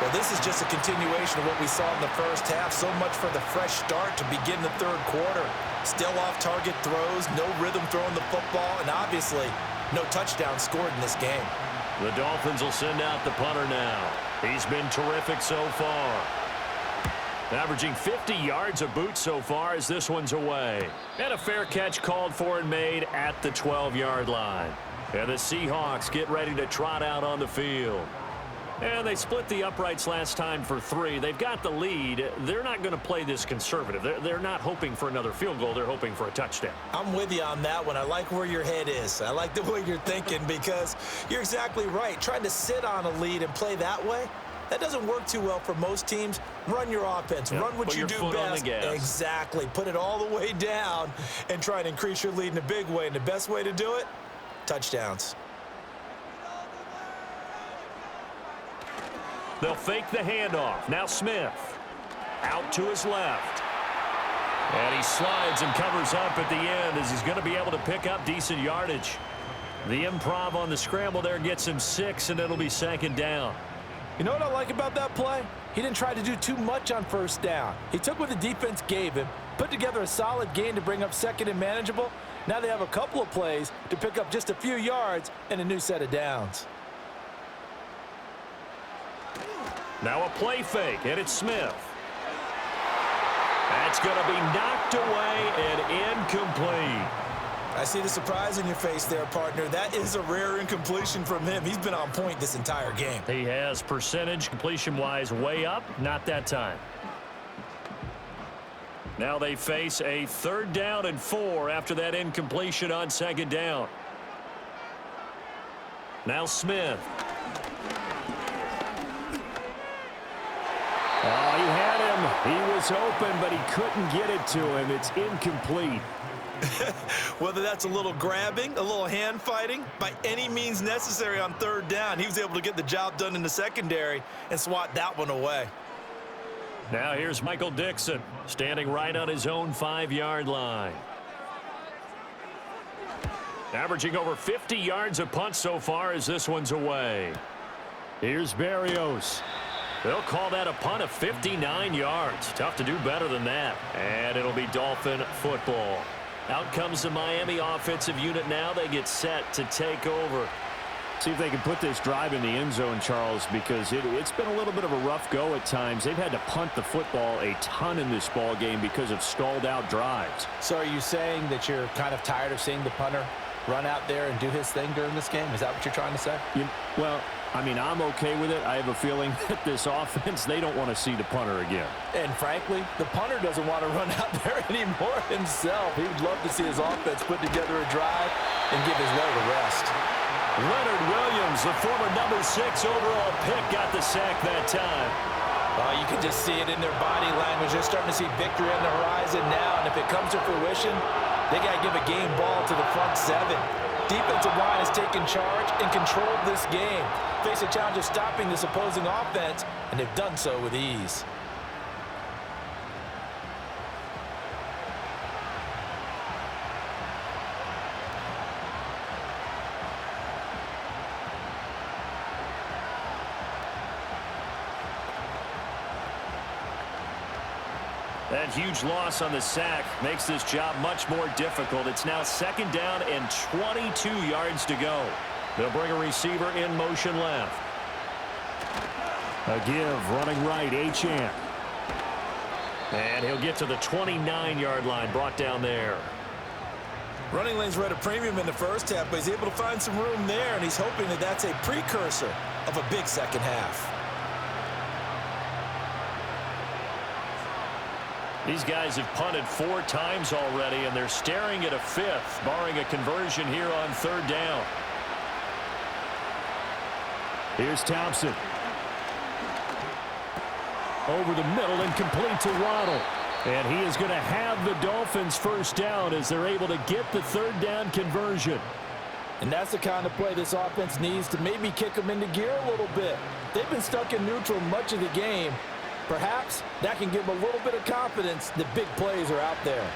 Well, this is just a continuation of what we saw in the first half. So much for the fresh start to begin the 3rd quarter. Still off-target throws, no rhythm throwing the football, and obviously no touchdown scored in this game. The Dolphins will send out the punter now. He's been terrific so far. Averaging 50 yards a boot so far as this one's away. And a fair catch called for and made at the 12-yard line. And the Seahawks get ready to trot out on the field. And they split the uprights last time for 3. They've got the lead. They're not going to play this conservative. They're not hoping for another field goal. They're hoping for a touchdown. I'm with you on that one. I like where your head is. I like the way you're thinking because you're exactly right. Trying to sit on a lead and play that way, that doesn't work too well for most teams. Run your offense. Run what you do best. Exactly. Put it all the way down and try and increase your lead in a big way. And the best way to do it, touchdowns. They'll fake the handoff. Now Smith. Out to his left. And he slides and covers up at the end as he's going to be able to pick up decent yardage. The improv on the scramble there gets him 6, and it'll be 2nd down. You know what I like about that play? He didn't try to do too much on 1st down. He took what the defense gave him, put together a solid gain to bring up 2nd and manageable. Now they have a couple of plays to pick up just a few yards and a new set of downs. Now a play fake, and it's Smith. That's going to be knocked away and incomplete. I see the surprise in your face there, partner. That is a rare incompletion from him. He's been on point this entire game. He has percentage completion-wise way up, not that time. Now they face a 3rd down and 4 after that incompletion on 2nd down. Now Smith. Oh, he had him. He was open, but he couldn't get it to him. It's incomplete. Whether that's a little grabbing, a little hand fighting, by any means necessary on 3rd down, he was able to get the job done in the secondary and swat that one away. Now here's Michael Dixon standing right on his own 5-yard line. Averaging over 50 yards a punt so far as this one's away. Here's Berrios. They'll call that a punt of 59 yards. Tough to do better than that. And it'll be Dolphin football. Out comes the Miami offensive unit now. They get set to take over. See if they can put this drive in the end zone, Charles, because it's been a little bit of a rough go at times. They've had to punt the football a ton in this ball game because of stalled out drives. So are you saying that you're kind of tired of seeing the punter run out there and do his thing during this game? Is that what you're trying to say? Well, I mean, I'm okay with it. I have a feeling that this offense, they don't want to see the punter again. And frankly, the punter doesn't want to run out there anymore himself. He would love to see his offense put together a drive and give his leg a rest. Leonard Williams, the former number 6 overall pick, got the sack that time. Oh, you can just see it in their body language. They're starting to see victory on the horizon now, and if it comes to fruition, they got to give a game ball to the front 7. Defensive line has taken charge and controlled this game. Face a challenge of stopping this opposing offense, and they've done so with ease. That huge loss on the sack makes this job much more difficult. It's now 2nd down and 22 yards to go. They'll bring a receiver in motion left. A give, running right, Achane. And he'll get to the 29-yard line, brought down there. Running lanes were at a premium in the first half, but he's able to find some room there, and he's hoping that that's a precursor of a big second half. These guys have punted 4 times already, and they're staring at a 5th, barring a conversion here on 3rd down. Here's Thompson. Over the middle and complete to Waddle. And he is going to have the Dolphins 1st down as they're able to get the 3rd down conversion. And that's the kind of play this offense needs to maybe kick them into gear a little bit. They've been stuck in neutral much of the game. Perhaps that can give them a little bit of confidence that big plays are out there.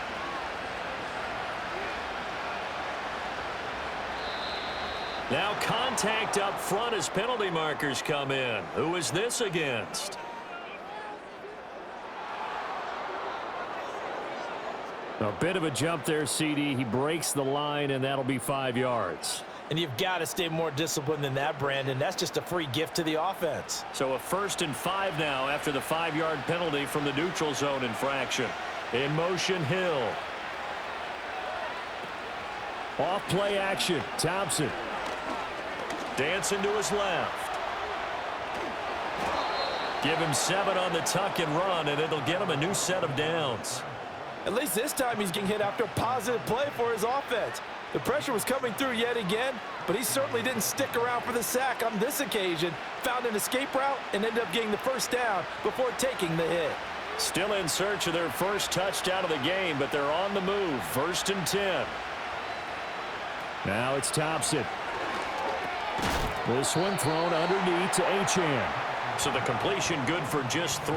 Now contact up front as penalty markers come in. Who is this against? A bit of a jump there, CD. He breaks the line, and that'll be 5 yards. And you've got to stay more disciplined than that, Brandon. That's just a free gift to the offense. So a 1st and 5 now after the 5-yard penalty from the neutral zone infraction. In motion, Hill. Off play action, Thompson. Dancing to his left. Give him 7 on the tuck and run, and it'll get him a new set of downs. At least this time he's getting hit after a positive play for his offense. The pressure was coming through yet again, but he certainly didn't stick around for the sack on this occasion. Found an escape route and ended up getting the 1st down before taking the hit. Still in search of their first touchdown of the game, but they're on the move. 1st and 10. Now it's Thompson. This one thrown underneath to Achane. So the completion good for just 3.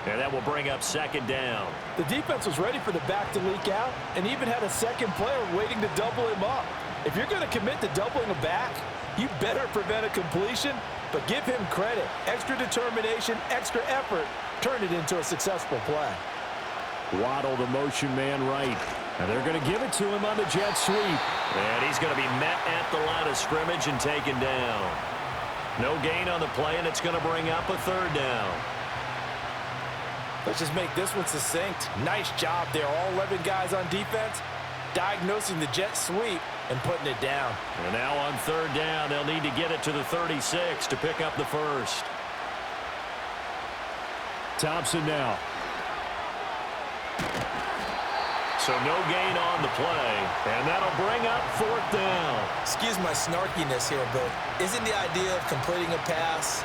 And that will bring up second down. The defense was ready for the back to leak out and even had a second player waiting to double him up. If you're going to commit to doubling a back, you better prevent a completion, but give him credit. Extra determination, extra effort, turn it into a successful play. Waddle the motion man right. And they're going to give it to him on the jet sweep. And he's going to be met at the line of scrimmage and taken down. No gain on the play, and it's going to bring up a third down. Let's just make this one succinct. Nice job there. All 11 guys on defense diagnosing the jet sweep and putting it down. And now on third down, they'll need to get it to the 36 to pick up the first. Thompson now. So no gain on the play, and that'll bring up fourth down. Excuse my snarkiness here, but isn't the idea of completing a pass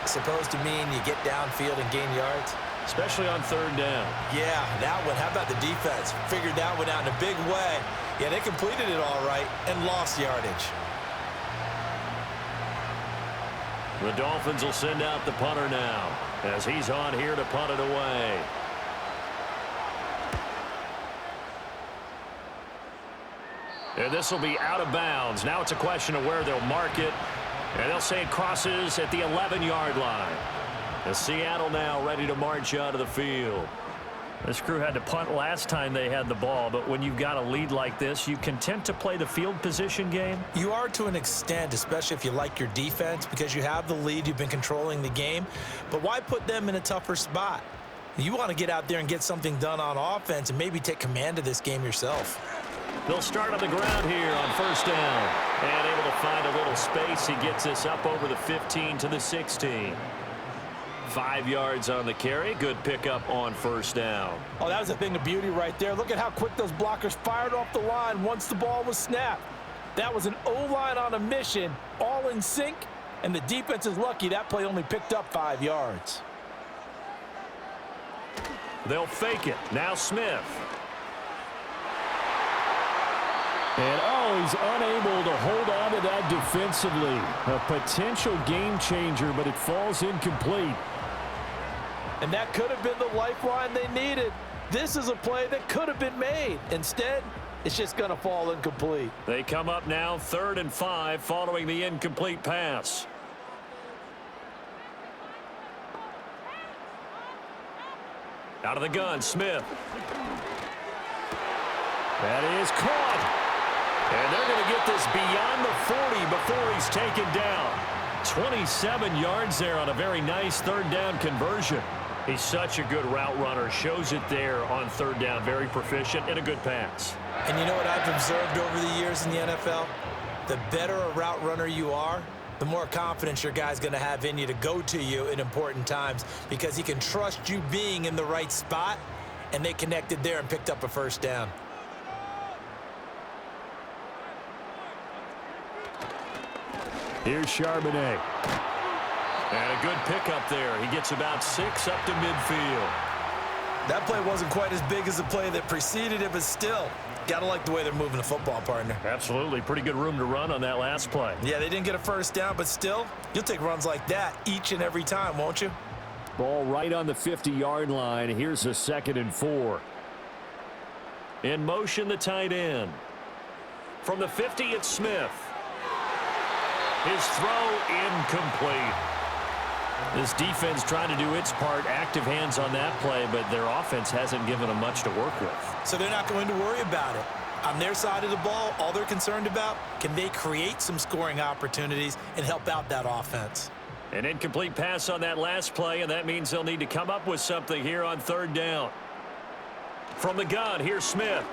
supposed to mean you get downfield and gain yards? Especially on third down. Yeah, that one. How about the defense? Figured that one out in a big way. Yeah, they completed it all right and lost yardage. The Dolphins will send out the punter now as he's on here to punt it away. And this will be out of bounds. Now it's a question of where they'll mark it. And they'll say it crosses at the 11-yard line. The Seattle now ready to march out of the field. This crew had to punt last time they had the ball, but when you've got a lead like this, you content to play the field position game? You are to an extent, especially if you like your defense, because you have the lead, you've been controlling the game. But why put them in a tougher spot? You want to get out there and get something done on offense and maybe take command of this game yourself. They'll start on the ground here on first down. And able to find a little space. He gets us up over the 15 to the 16. 5 yards on the carry. Good pickup on first down. Oh, that was a thing of beauty right there. Look at how quick those blockers fired off the line once the ball was snapped. That was an O-line on a mission, all in sync, and the defense is lucky that play only picked up 5 yards. They'll fake it. Now Smith. And, oh, he's unable to hold on to that defensively. A potential game changer, but it falls incomplete. And that could have been the lifeline they needed. This is a play that could have been made. Instead, it's just going to fall incomplete. They come up now 3rd and 5 following the incomplete pass. Out of the gun, Smith. That is caught. And they're going to get this beyond the 40 before he's taken down. 27 yards there on a very nice third down conversion. He's such a good route runner. Shows it there on third down. Very proficient and a good pass. And you know what I've observed over the years in the NFL? The better a route runner you are, the more confidence your guy's going to have in you to go to you in important times because he can trust you being in the right spot, and they connected there and picked up a first down. Here's Charbonnet. And a good pickup there. He gets about 6 up to midfield. That play wasn't quite as big as the play that preceded it, but still, got to like the way they're moving the football, partner. Absolutely. Pretty good room to run on that last play. Yeah, they didn't get a first down, but still, you'll take runs like that each and every time, won't you? Ball right on the 50-yard line. Here's a 2nd and 4. In motion, the tight end. From the 50, it's Smith. His throw incomplete. This defense trying to do its part, active hands on that play, but their offense hasn't given them much to work with. So they're not going to worry about it. On their side of the ball, all they're concerned about, can they create some scoring opportunities and help out that offense? An incomplete pass on that last play, and that means they'll need to come up with something here on third down. From the gun, here's Smith.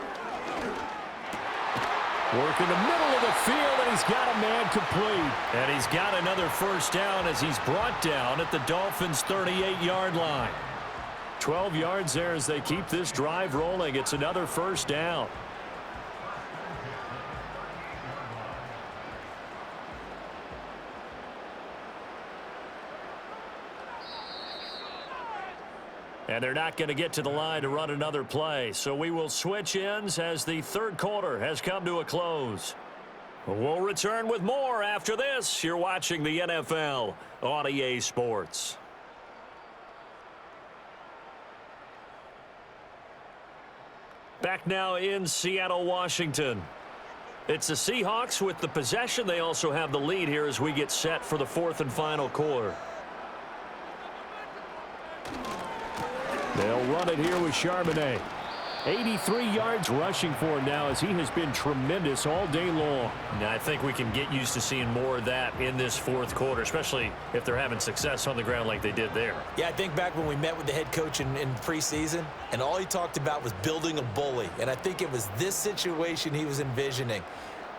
Work in the middle of the field, and he's got a man complete. And he's got another first down as he's brought down at the Dolphins' 38-yard line. 12 yards there as they keep this drive rolling. It's another first down. And they're not going to get to the line to run another play. So we will switch ends as the third quarter has come to a close. We'll return with more after this. You're watching the NFL on EA Sports. Back now in Seattle, Washington. It's the Seahawks with the possession. They also have the lead here as we get set for the fourth and final quarter. They'll run it here with Charbonnet. 83 yards rushing for him now as he has been tremendous all day long. Now, I think we can get used to seeing more of that in this fourth quarter, especially if they're having success on the ground like they did there. Yeah, I think back when we met with the head coach in preseason, and all he talked about was building a bully. And I think it was this situation he was envisioning.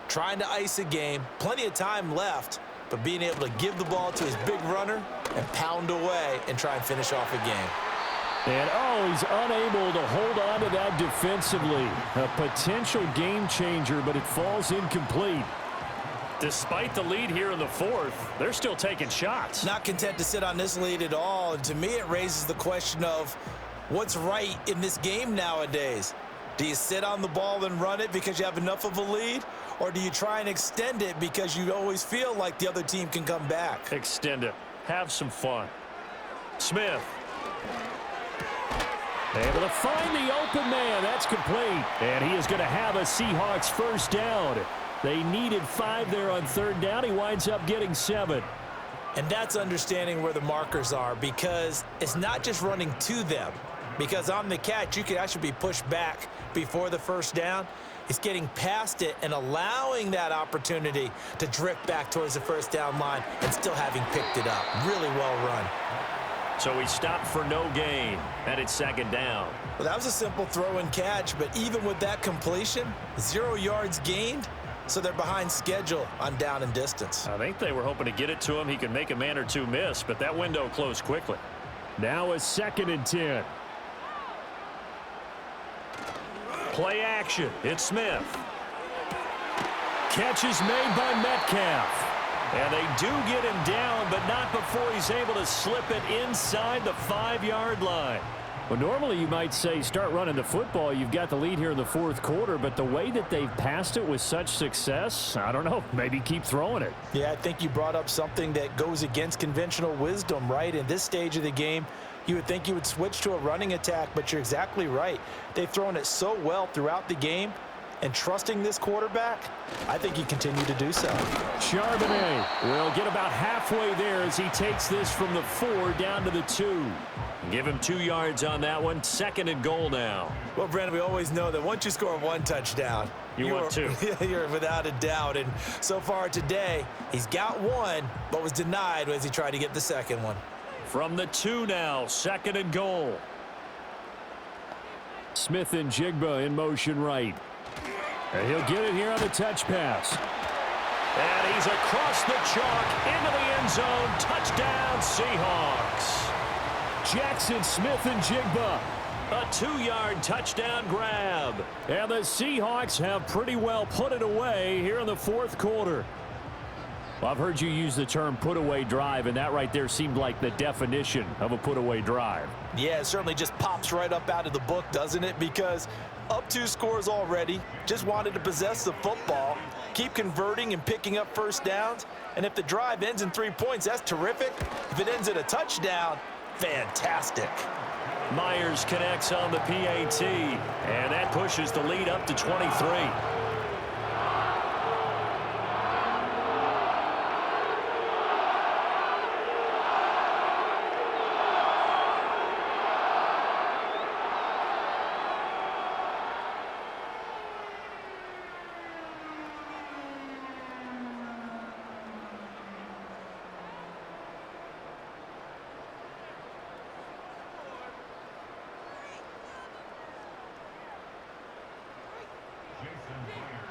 Trying to ice a game, plenty of time left, but being able to give the ball to his big runner and pound away and try and finish off a game. And, oh, he's unable to hold on to that defensively. A potential game changer, but it falls incomplete. Despite the lead here in the fourth, they're still taking shots. Not content to sit on this lead at all. And to me, it raises the question of what's right in this game nowadays. Do you sit on the ball and run it because you have enough of a lead? Or do you try and extend it because you always feel like the other team can come back? Extend it. Have some fun. Smith. Able to find the open man. That's complete. And he is going to have a Seahawks first down. They needed 5 there on third down. He winds up getting 7. And that's understanding where the markers are, because it's not just running to them. Because on the catch, you could actually be pushed back before the first down. It's getting past it and allowing that opportunity to drift back towards the first down line and still having picked it up. Really well run. So we stopped for no gain, and it's second down. Well, that was a simple throw and catch, but even with that completion, 0 yards gained, so they're behind schedule on down and distance. I think they were hoping to get it to him. He could make a man or two miss, but that window closed quickly. Now a 2nd and 10. Play action. It's Smith. Catch is made by Metcalf. And they do get him down, but not before he's able to slip it inside the 5-yard line. Well, normally you might say start running the football. You've got the lead here in the fourth quarter, but the way that they've passed it with such success, I don't know, maybe keep throwing it. Yeah, I think you brought up something that goes against conventional wisdom, right? In this stage of the game, you would think you would switch to a running attack, but you're exactly right. They've thrown it so well throughout the game, and trusting this quarterback, I think you continue to do so. Charbonnet will get about halfway there as he takes this from the 4 down to the 2. Give him 2 yards on that one. 2nd and goal now. Well, Brandon, we always know that once you score 1 touchdown, you want 2. You're without a doubt. And so far today, he's got 1, but was denied as he tried to get the second one. From the 2 now, 2nd and goal. Smith and Jigba in motion right. And he'll get it here on the touch pass. And he's across the chalk into the end zone. Touchdown, Seahawks. Jackson, Smith, and Jigba. A 2-yard touchdown grab. And the Seahawks have pretty well put it away here in the fourth quarter. Well, I've heard you use the term put-away drive, and that right there seemed like the definition of a put-away drive. Yeah, it certainly just pops right up out of the book, doesn't it? Because up 2 scores already, just wanted to possess the football, keep converting and picking up first downs, and if the drive ends in 3 points, that's terrific. If it ends in a touchdown, fantastic. Myers connects on the PAT, and that pushes the lead up to 23.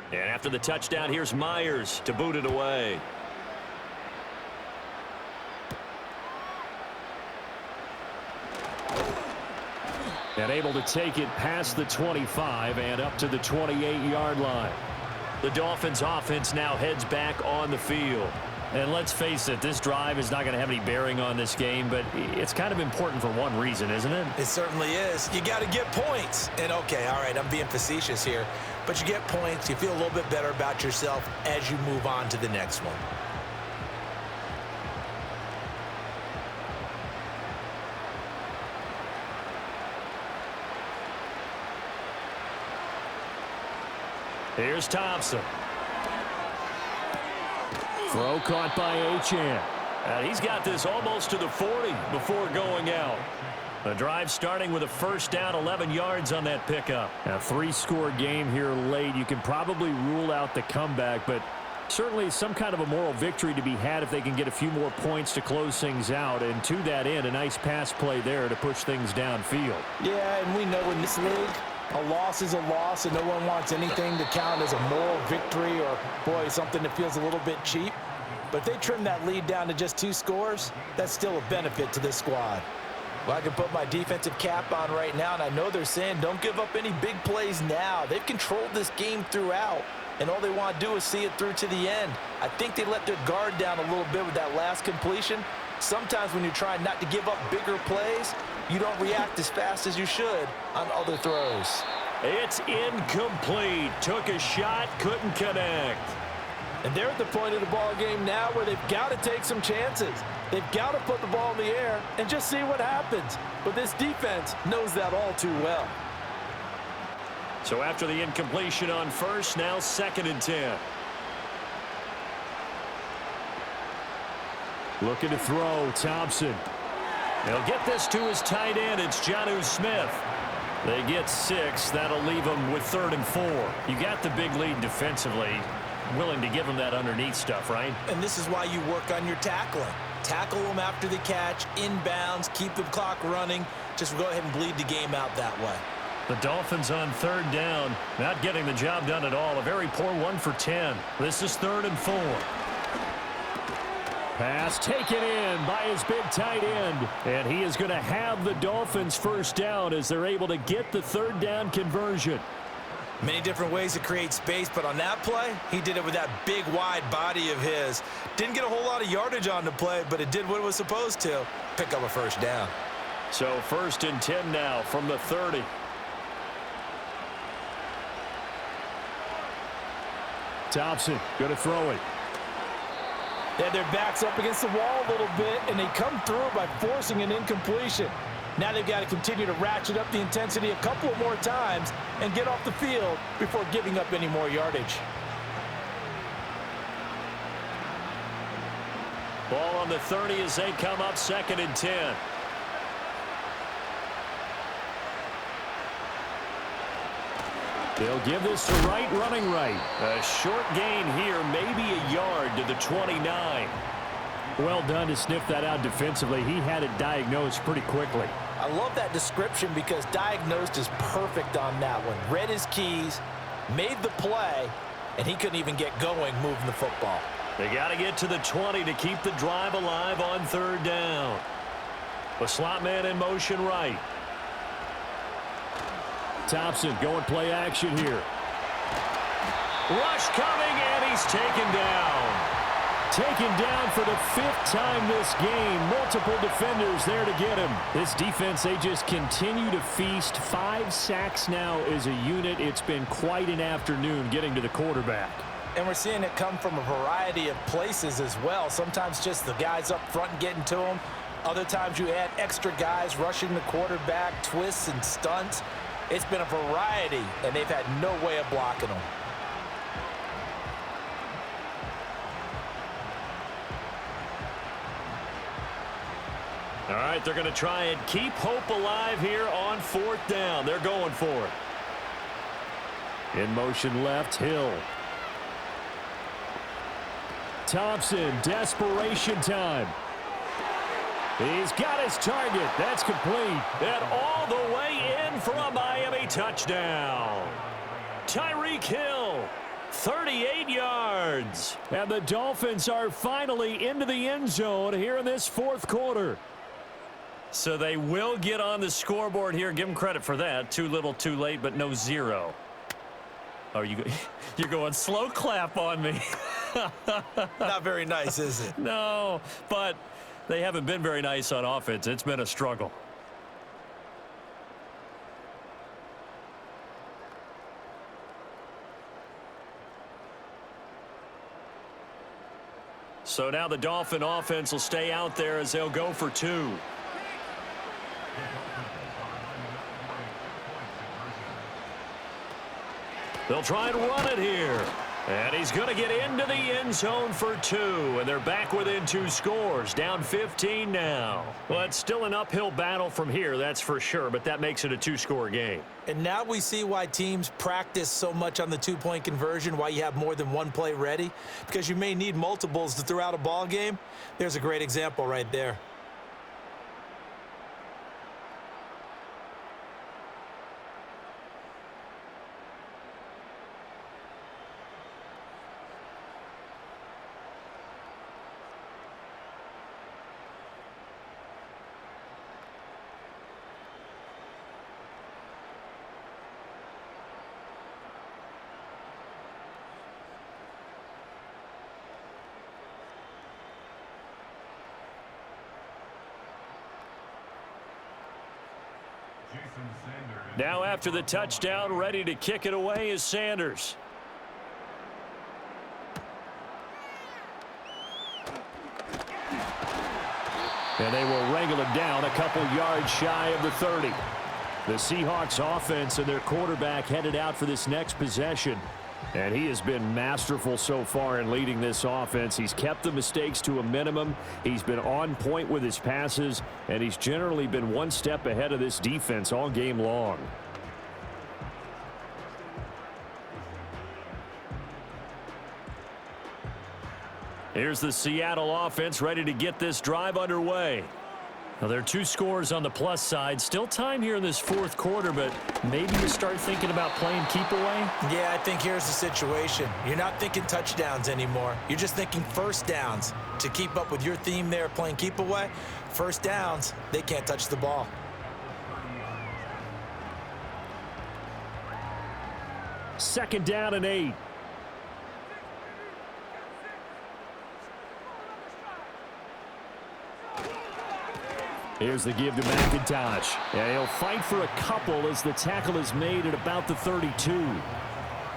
And after the touchdown, here's Myers to boot it away. And able to take it past the 25 and up to the 28-yard line. The Dolphins offense now heads back on the field. And let's face it, this drive is not going to have any bearing on this game, but it's kind of important for one reason, isn't it? It certainly is. You got to get points. And, okay, all right, I'm being facetious here. But you get points. You feel a little bit better about yourself as you move on to the next one. Here's Thompson. Throw caught by Achane. And he's got this almost to the 40 before going out. The drive starting with a first down, 11 yards on that pickup. A 3-score game here late. You can probably rule out the comeback, but certainly some kind of a moral victory to be had if they can get a few more points to close things out. And to that end, a nice pass play there to push things downfield. Yeah, and we know in this league, a loss is a loss, and no one wants anything to count as a moral victory or, boy, something that feels a little bit cheap. But if they trim that lead down to just 2 scores, that's still a benefit to this squad. Well, I can put my defensive cap on right now, and I know they're saying don't give up any big plays now. They've controlled this game throughout, and all they want to do is see it through to the end. I think they let their guard down a little bit with that last completion. Sometimes when you're trying not to give up bigger plays, you don't react as fast as you should on other throws. It's incomplete. Took a shot, couldn't connect. And they're at the point of the ball game now where they've got to take some chances. They've got to put the ball in the air and just see what happens. But this defense knows that all too well. So after the incompletion on first, now 2nd and 10. Looking to throw, Thompson. He'll get this to his tight end. It's Jonnu Smith. They get 6. That'll leave them with 3rd and 4. You got the big lead defensively. Willing to give them that underneath stuff, right? And this is why you work on your tackling. Tackle them after the catch, inbounds, keep the clock running. Just go ahead and bleed the game out that way. The Dolphins on 3rd down, not getting the job done at all. A very poor 1 for 10. This is 3rd and 4. Pass taken in by his big tight end. And he is going to have the Dolphins first down as they're able to get the 3rd down conversion. Many different ways to create space, but on that play, he did it with that big, wide body of his. Didn't get a whole lot of yardage on the play, but it did what it was supposed to. Pick up a first down. So 1st and 10 now from the 30. Thompson going to throw it. They had their backs up against the wall a little bit, and they come through by forcing an incompletion. Now they've got to continue to ratchet up the intensity a couple of more times and get off the field before giving up any more yardage. Ball on the 30 as they come up 2nd and 10. They'll give this to Wright, running right. A short gain here, maybe a yard to the 29. Well done to sniff that out defensively. He had it diagnosed pretty quickly. I love that description because diagnosed is perfect on that one. Read his keys, made the play, and he couldn't even get going moving the football. They got to get to the 20 to keep the drive alive on 3rd down. The slot man in motion right. Thompson going play action here. Rush coming, and he's taken down. Taken down for the 5th time this game. Multiple defenders there to get him. This defense, they just continue to feast. 5 sacks now as a unit. It's been quite an afternoon getting to the quarterback. And we're seeing it come from a variety of places as well. Sometimes just the guys up front getting to him. Other times you add extra guys rushing the quarterback, twists and stunts. It's been a variety, and they've had no way of blocking them. All right, they're going to try and keep hope alive here on 4th down. They're going for it. In motion left, Hill. Thompson, desperation time. He's got his target. That's complete. And all the way in for a Miami touchdown. Tyreek Hill, 38 yards. And the Dolphins are finally into the end zone here in this 4th quarter. So they will get on the scoreboard here. Give them credit for that. Too little, too late, but no 0. Oh, you're going slow clap on me. Not very nice, is it? No, but they haven't been very nice on offense. It's been a struggle. So now the Dolphin offense will stay out there as they'll go for 2. They'll try and run it here. And he's going to get into the end zone for 2, and they're back within 2 scores, down 15 now. Well, it's still an uphill battle from here, that's for sure, but that makes it a 2-score game. And now we see why teams practice so much on the 2-point conversion, why you have more than one play ready, because you may need multiples to throw out a ball game. There's a great example right there. Now after the touchdown, ready to kick it away is Sanders. And they will wrangle him down a couple yards shy of the 30. The Seahawks offense and their quarterback headed out for this next possession. And he has been masterful so far in leading this offense. He's kept the mistakes to a minimum. He's been on point with his passes, and he's generally been one step ahead of this defense all game long. Here's the Seattle offense ready to get this drive underway. Now, there are 2 scores on the plus side. Still time here in this 4th quarter, but maybe you start thinking about playing keep away? Yeah, I think here's the situation. You're not thinking touchdowns anymore. You're just thinking first downs. To keep up with your theme there, playing keep away, first downs, they can't touch the ball. Second down and 8. Here's the give to McIntosh. And he'll fight for a couple as the tackle is made at about the 32.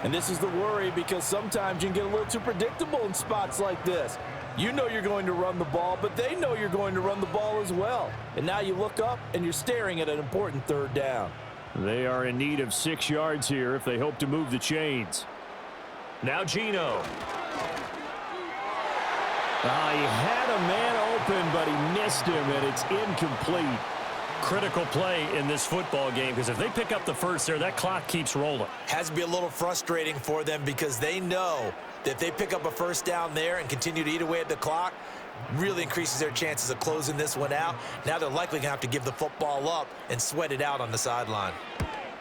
And this is the worry, because sometimes you can get a little too predictable in spots like this. You know you're going to run the ball, but they know you're going to run the ball as well. And now you look up and you're staring at an important 3rd down. They are in need of 6 yards here if they hope to move the chains. Now Geno. He had a man open, but he missed him, and it's incomplete. Critical play in this football game, because if they pick up the first there, that clock keeps rolling. Has to be a little frustrating for them, because they know that if they pick up a first down there and continue to eat away at the clock, really increases their chances of closing this one out. Now they're likely going to have to give the football up and sweat it out on the sideline.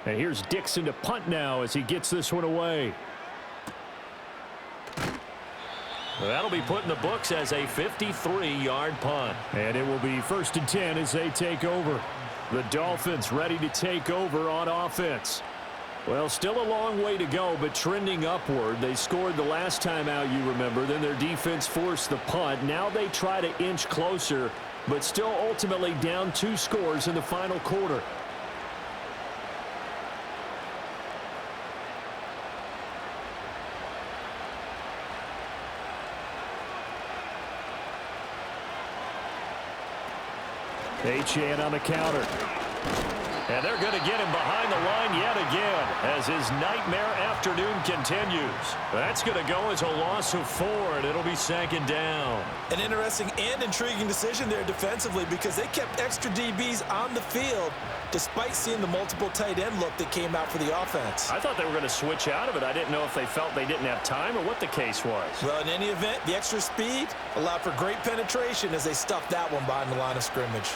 And here's Dixon to punt now as he gets this one away. That'll be put in the books as a 53-yard punt. And it will be 1st and 10 as they take over. The Dolphins ready to take over on offense. Well, still a long way to go, but trending upward. They scored the last time out, you remember. Then their defense forced the punt. Now they try to inch closer, but still ultimately down 2 scores in the final quarter. Achane on the counter. And they're going to get him behind the line yet again as his nightmare afternoon continues. That's going to go as a loss of 4, and it'll be 2nd down. An interesting and intriguing decision there defensively, because they kept extra DBs on the field despite seeing the multiple tight end look that came out for the offense. I thought they were going to switch out of it. I didn't know if they felt they didn't have time or what the case was. Well, in any event, the extra speed allowed for great penetration as they stuffed that one behind the line of scrimmage.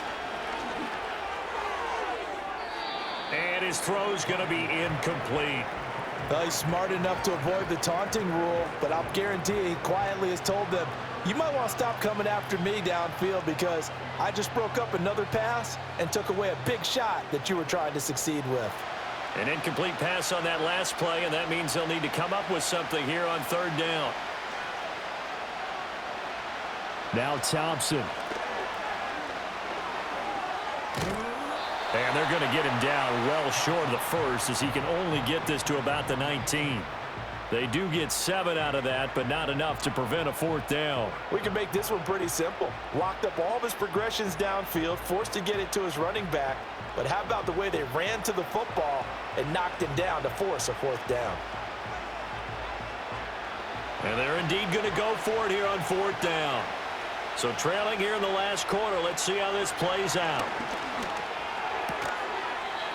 And his throw's going to be incomplete. Well, he's smart enough to avoid the taunting rule, but I'll guarantee he quietly has told them, you might want to stop coming after me downfield, because I just broke up another pass and took away a big shot that you were trying to succeed with. An incomplete pass on that last play, and that means they'll need to come up with something here on 3rd down. Now Thompson. And they're going to get him down well short of the first, as he can only get this to about the 19. They do get 7 out of that, but not enough to prevent a 4th down. We can make this one pretty simple. Locked up all of his progressions downfield, forced to get it to his running back. But how about the way they ran to the football and knocked him down to force a 4th down? And they're indeed going to go for it here on 4th down. So trailing here in the last quarter. Let's see how this plays out.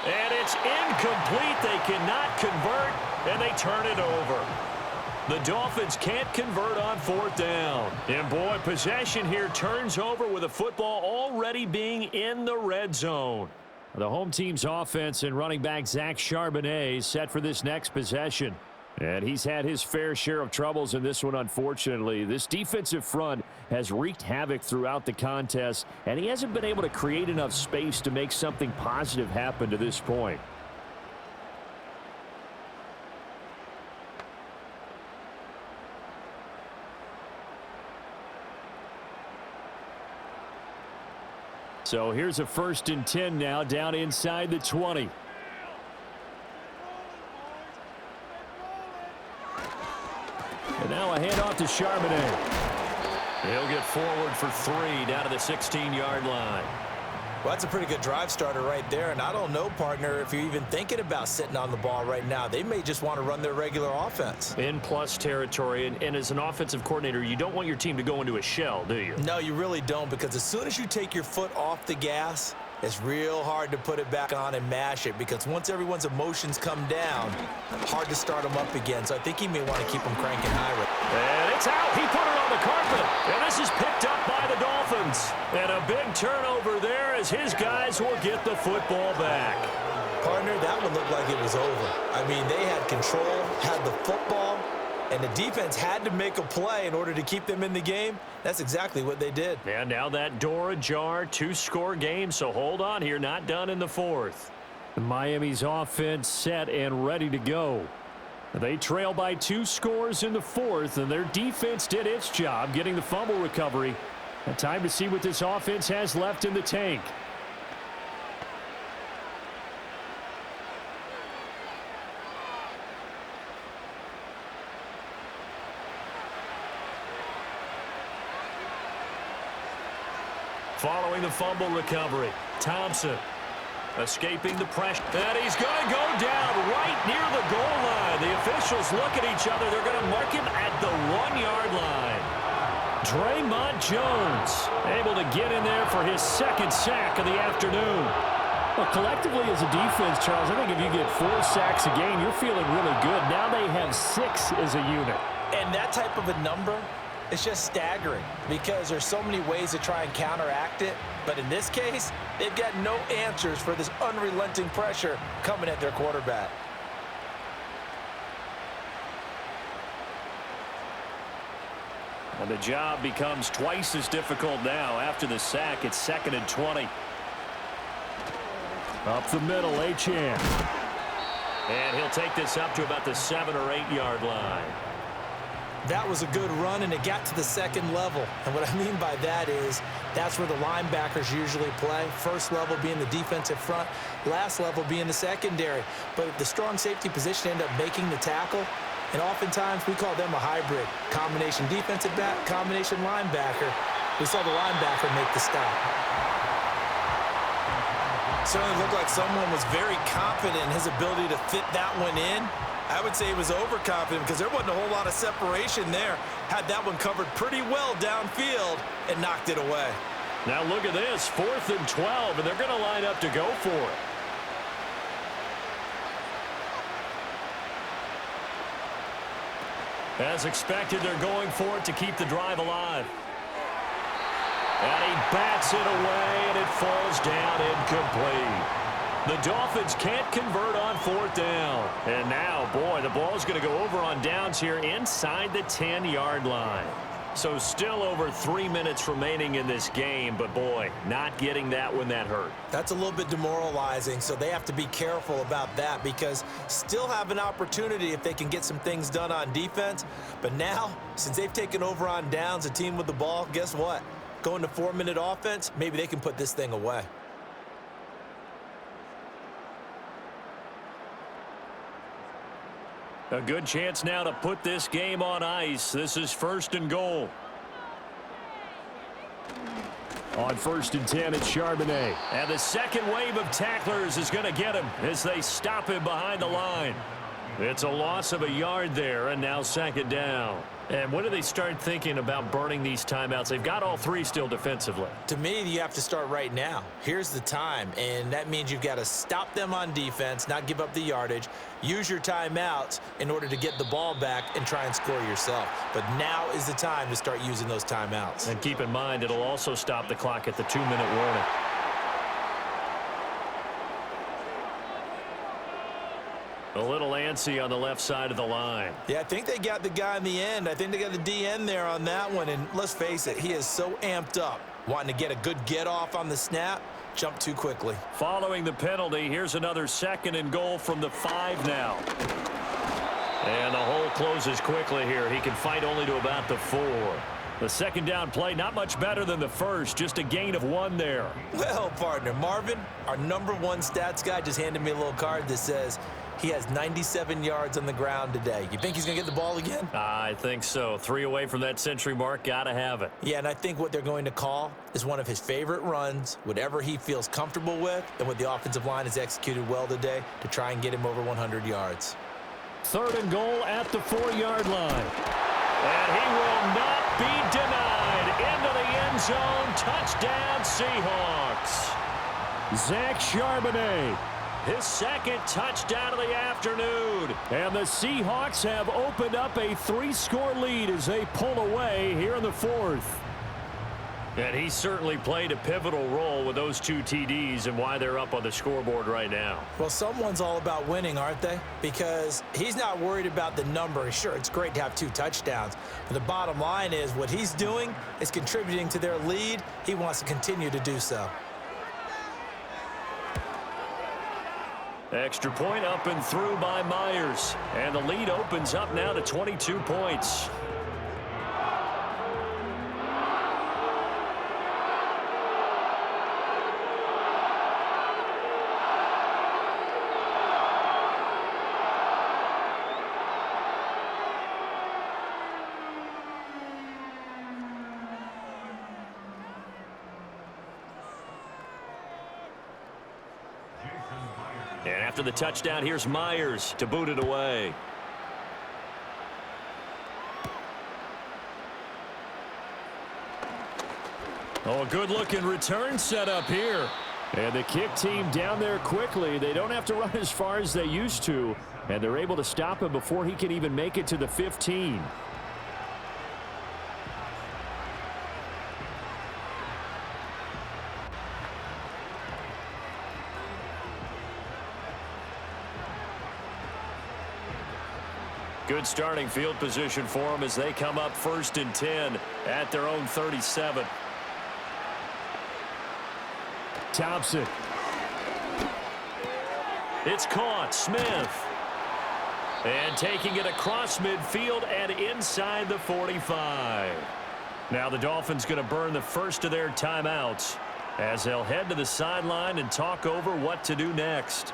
And it's incomplete. They cannot convert, and they turn it over. The Dolphins can't convert on 4th down. And, boy, possession here turns over with the football already being in the red zone. The home team's offense and running back Zach Charbonnet set for this next possession. And he's had his fair share of troubles in this one, unfortunately. This defensive front has wreaked havoc throughout the contest, and he hasn't been able to create enough space to make something positive happen to this point. So here's a 1st and 10 now, down inside the 20. And now a handoff to Charbonnet. He'll get forward for 3 down to the 16-yard line. Well, that's a pretty good drive starter right there, and I don't know, partner, if you're even thinking about sitting on the ball right now. They may just want to run their regular offense. In plus territory, and as an offensive coordinator, you don't want your team to go into a shell, do you? No, you really don't, because as soon as you take your foot off the gas, it's real hard to put it back on and mash it, because once everyone's emotions come down, hard to start them up again. So I think he may want to keep them cranking high. And it's out. He put it on the carpet. And this is picked up by the Dolphins. And a big turnover there as his guys will get the football back. Partner, that one looked like it was over. I mean, they had control, had the football, and the defense had to make a play in order to keep them in the game. That's exactly what they did. And now that door ajar, 2-score game, so hold on here, not done in the 4th. Miami's offense set and ready to go. They trail by 2 scores in the 4th, and their defense did its job getting the fumble recovery. And time to see what this offense has left in the tank. Following the fumble recovery, Thompson escaping the pressure. And he's going to go down right near the goal line. The officials look at each other. They're going to mark him at the 1-yard line. Draymond Jones able to get in there for his 2nd sack of the afternoon. Well, collectively as a defense, Charles, I think if you get 4 sacks a game, you're feeling really good. Now they have 6 as a unit. And that type of a number, it's just staggering because there's so many ways to try and counteract it. But in this case, they've got no answers for this unrelenting pressure coming at their quarterback. And the job becomes twice as difficult now. After the sack, it's 2nd and 20. Up the middle, Achane. And he'll take this up to about the 7- or 8-yard line. That was a good run, and it got to the 2nd level. And what I mean by that is that's where the linebackers usually play. First level being the defensive front, last level being the secondary. But the strong safety position ended up making the tackle. And oftentimes we call them a hybrid. Combination defensive back, combination linebacker. We saw the linebacker make the stop. Certainly looked like someone was very confident in his ability to fit that one in. I would say he was overconfident because there wasn't a whole lot of separation there. Had that one covered pretty well downfield and knocked it away. Now look at this, 4th and 12, and they're going to line up to go for it. As expected, they're going for it to keep the drive alive. And he bats it away, and it falls down incomplete. The Dolphins can't convert on 4th down. And now, boy, the ball's going to go over on downs here inside the 10-yard line. So still over 3 minutes remaining in this game, but boy, not getting that when that hurt. That's a little bit demoralizing, so they have to be careful about that because still have an opportunity if they can get some things done on defense. But now, since they've taken over on downs, a team with the ball, guess what? Going to 4-minute offense, maybe they can put this thing away. A good chance now to put this game on ice. This is 1st and goal. On 1st and 10, it's Charbonnet. And the second wave of tacklers is going to get him as they stop him behind the line. It's a loss of a yard there, and now 2nd down. And when do they start thinking about burning these timeouts? They've got all three still defensively. To me, you have to start right now. Here's the time, and that means you've got to stop them on defense, not give up the yardage, use your timeouts in order to get the ball back and try and score yourself. But now is the time to start using those timeouts. And keep in mind, it'll also stop the clock at the 2-minute warning. A little antsy on the left side of the line. Yeah, I think they got the guy in the end. I think they got the DN there on that one. And let's face it, he is so amped up, wanting to get a good get-off on the snap, jump too quickly. Following the penalty, here's another 2nd and goal from the 5 now. And the hole closes quickly here. He can fight only to about the 4. The second down play, not much better than the first, just a gain of 1 there. Well, partner, Marvin, our #1 stats guy, just handed me a little card that says he has 97 yards on the ground today. You think he's going to get the ball again? I think so. 3 away from that century mark. Got to have it. Yeah, and I think what they're going to call is one of his favorite runs, whatever he feels comfortable with, and what the offensive line has executed well today to try and get him over 100 yards. 3rd and goal at the 4-yard line. And he will not be denied. Into the end zone. Touchdown, Seahawks. Zach Charbonnet. His 2nd touchdown of the afternoon. And the Seahawks have opened up a 3-score lead as they pull away here in the 4th. And he certainly played a pivotal role with those 2 TDs and why they're up on the scoreboard right now. Well, someone's all about winning, aren't they? Because he's not worried about the number. Sure, it's great to have 2 touchdowns. But the bottom line is what he's doing is contributing to their lead. He wants to continue to do so. Extra point up and through by Myers. And the lead opens up now to 22 points. And after the touchdown, here's Myers to boot it away. Oh, a good-looking return set up here. And the kick team down there quickly. They don't have to run as far as they used to. And they're able to stop him before he can even make it to the 15. Good starting field position for them as they come up 1st and 10 at their own 37. Thompson. It's caught. Smith. And taking it across midfield and inside the 45. Now the Dolphins going to burn the first of their timeouts as they'll head to the sideline and talk over what to do next.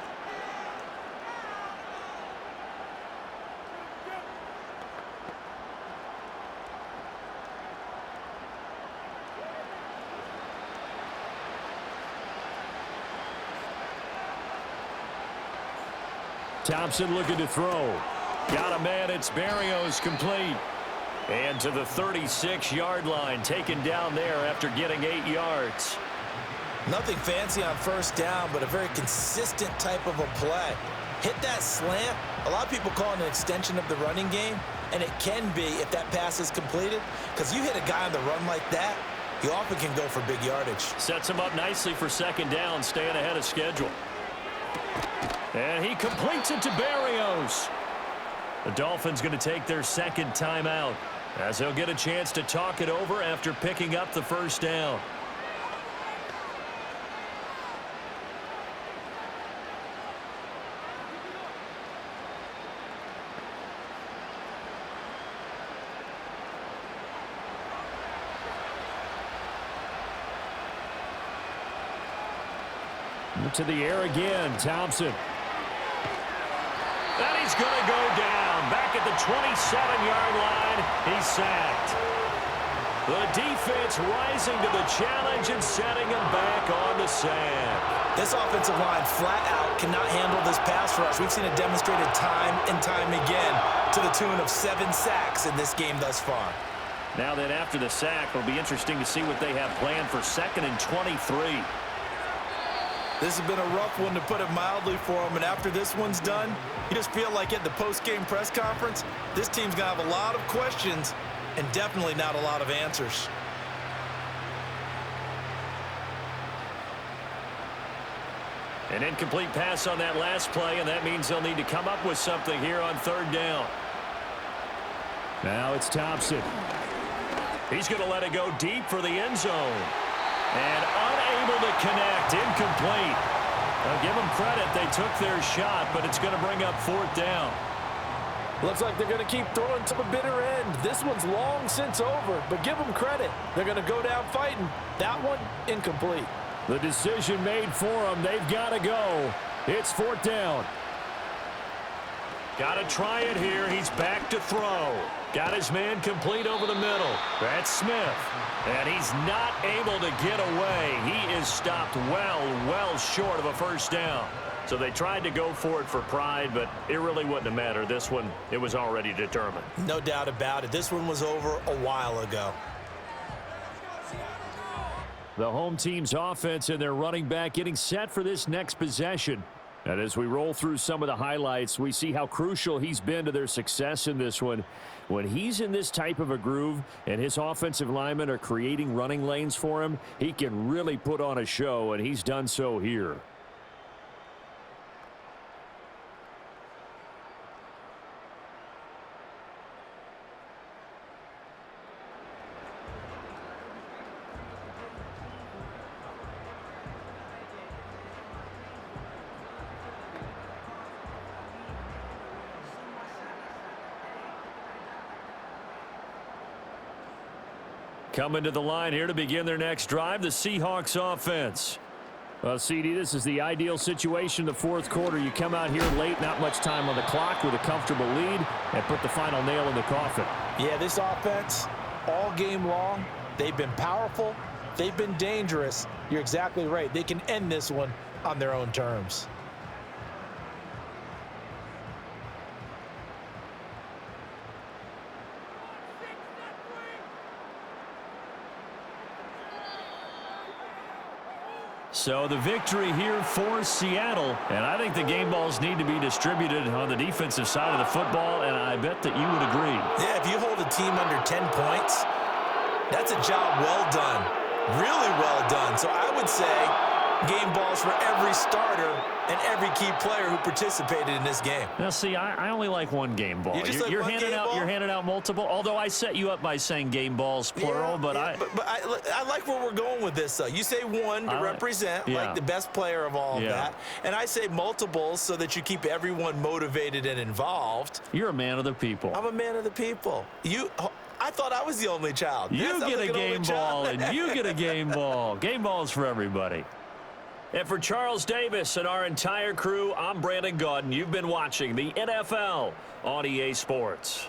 Thompson looking to throw. Got a man. It's Berrios complete. And to the 36-yard line, taken down there after getting 8 yards. Nothing fancy on 1st down, but a very consistent type of a play. Hit that slant. A lot of people call it an extension of the running game, and it can be if that pass is completed, because you hit a guy on the run like that, you often can go for big yardage. Sets him up nicely for 2nd down, staying ahead of schedule. And he completes it to Berrios. The Dolphins going to take their 2nd timeout as they'll get a chance to talk it over after picking up the 1st down. To the air again, Thompson. And he's going to go down. Back at the 27-yard line, he's sacked. The defense rising to the challenge and setting him back on the sack. This offensive line flat out cannot handle this pass rush. We've seen it demonstrated time and time again. to the tune of 7 sacks in this game thus far. Now then, after the sack, it'll be interesting to see what they have planned for 2nd and 23. This has been a rough one, to put it mildly, for them. And after this one's done, you just feel like at the post-game press conference, this team's going to have a lot of questions and definitely not a lot of answers. An incomplete pass on that last play, and that means they'll need to come up with something here on 3rd down. Now it's Thompson. He's going to let it go deep for the end zone. And unable to connect, incomplete. I'll give them credit, they took their shot, but it's going to bring up 4th down. Looks like they're going to keep throwing to the bitter end. This one's long since over, but give them credit. They're going to go down fighting. That one, incomplete. The decision made for them. They've got to go. It's 4th down. Got to try it here. He's back to throw. Got his man complete over the middle. That's Smith. And he's not able to get away. He is stopped well short of a 1st down. So they tried to go for it for pride, but it really wouldn't have mattered. This one, it was already determined. No doubt about it. This one was over a while ago. The home team's offense and their running back getting set for this next possession. And as we roll through some of the highlights, we see how crucial he's been to their success in this one. When he's in this type of a groove and his offensive linemen are creating running lanes for him, he can really put on a show, and he's done so here. Coming to the line here to begin their next drive, the Seahawks offense. Well, CD, this is the ideal situation in the 4th quarter. You come out here late, not much time on the clock, with a comfortable lead, and put the final nail in the coffin. Yeah, this offense, all game long, they've been powerful, they've been dangerous. You're exactly right. They can end this one on their own terms. So the victory here for Seattle, and I think the game balls need to be distributed on the defensive side of the football, and I bet that you would agree. Yeah, if you hold a team under 10 points, that's a job well done, really well done. So I would say game balls for every starter and every key player who participated in this game. Now, see, I only like one game ball. You're handing out multiple. Although I set you up by saying game balls plural, but I like where we're going with this. You say one to represent like the best player of all of that, and I say multiples so that you keep everyone motivated and involved. You're a man of the people. I'm a man of the people. I thought I was the only child. You get a game ball, and you get a game ball. Game balls for everybody. And for Charles Davis and our entire crew, I'm Brandon Gaudin. You've been watching the NFL on EA Sports.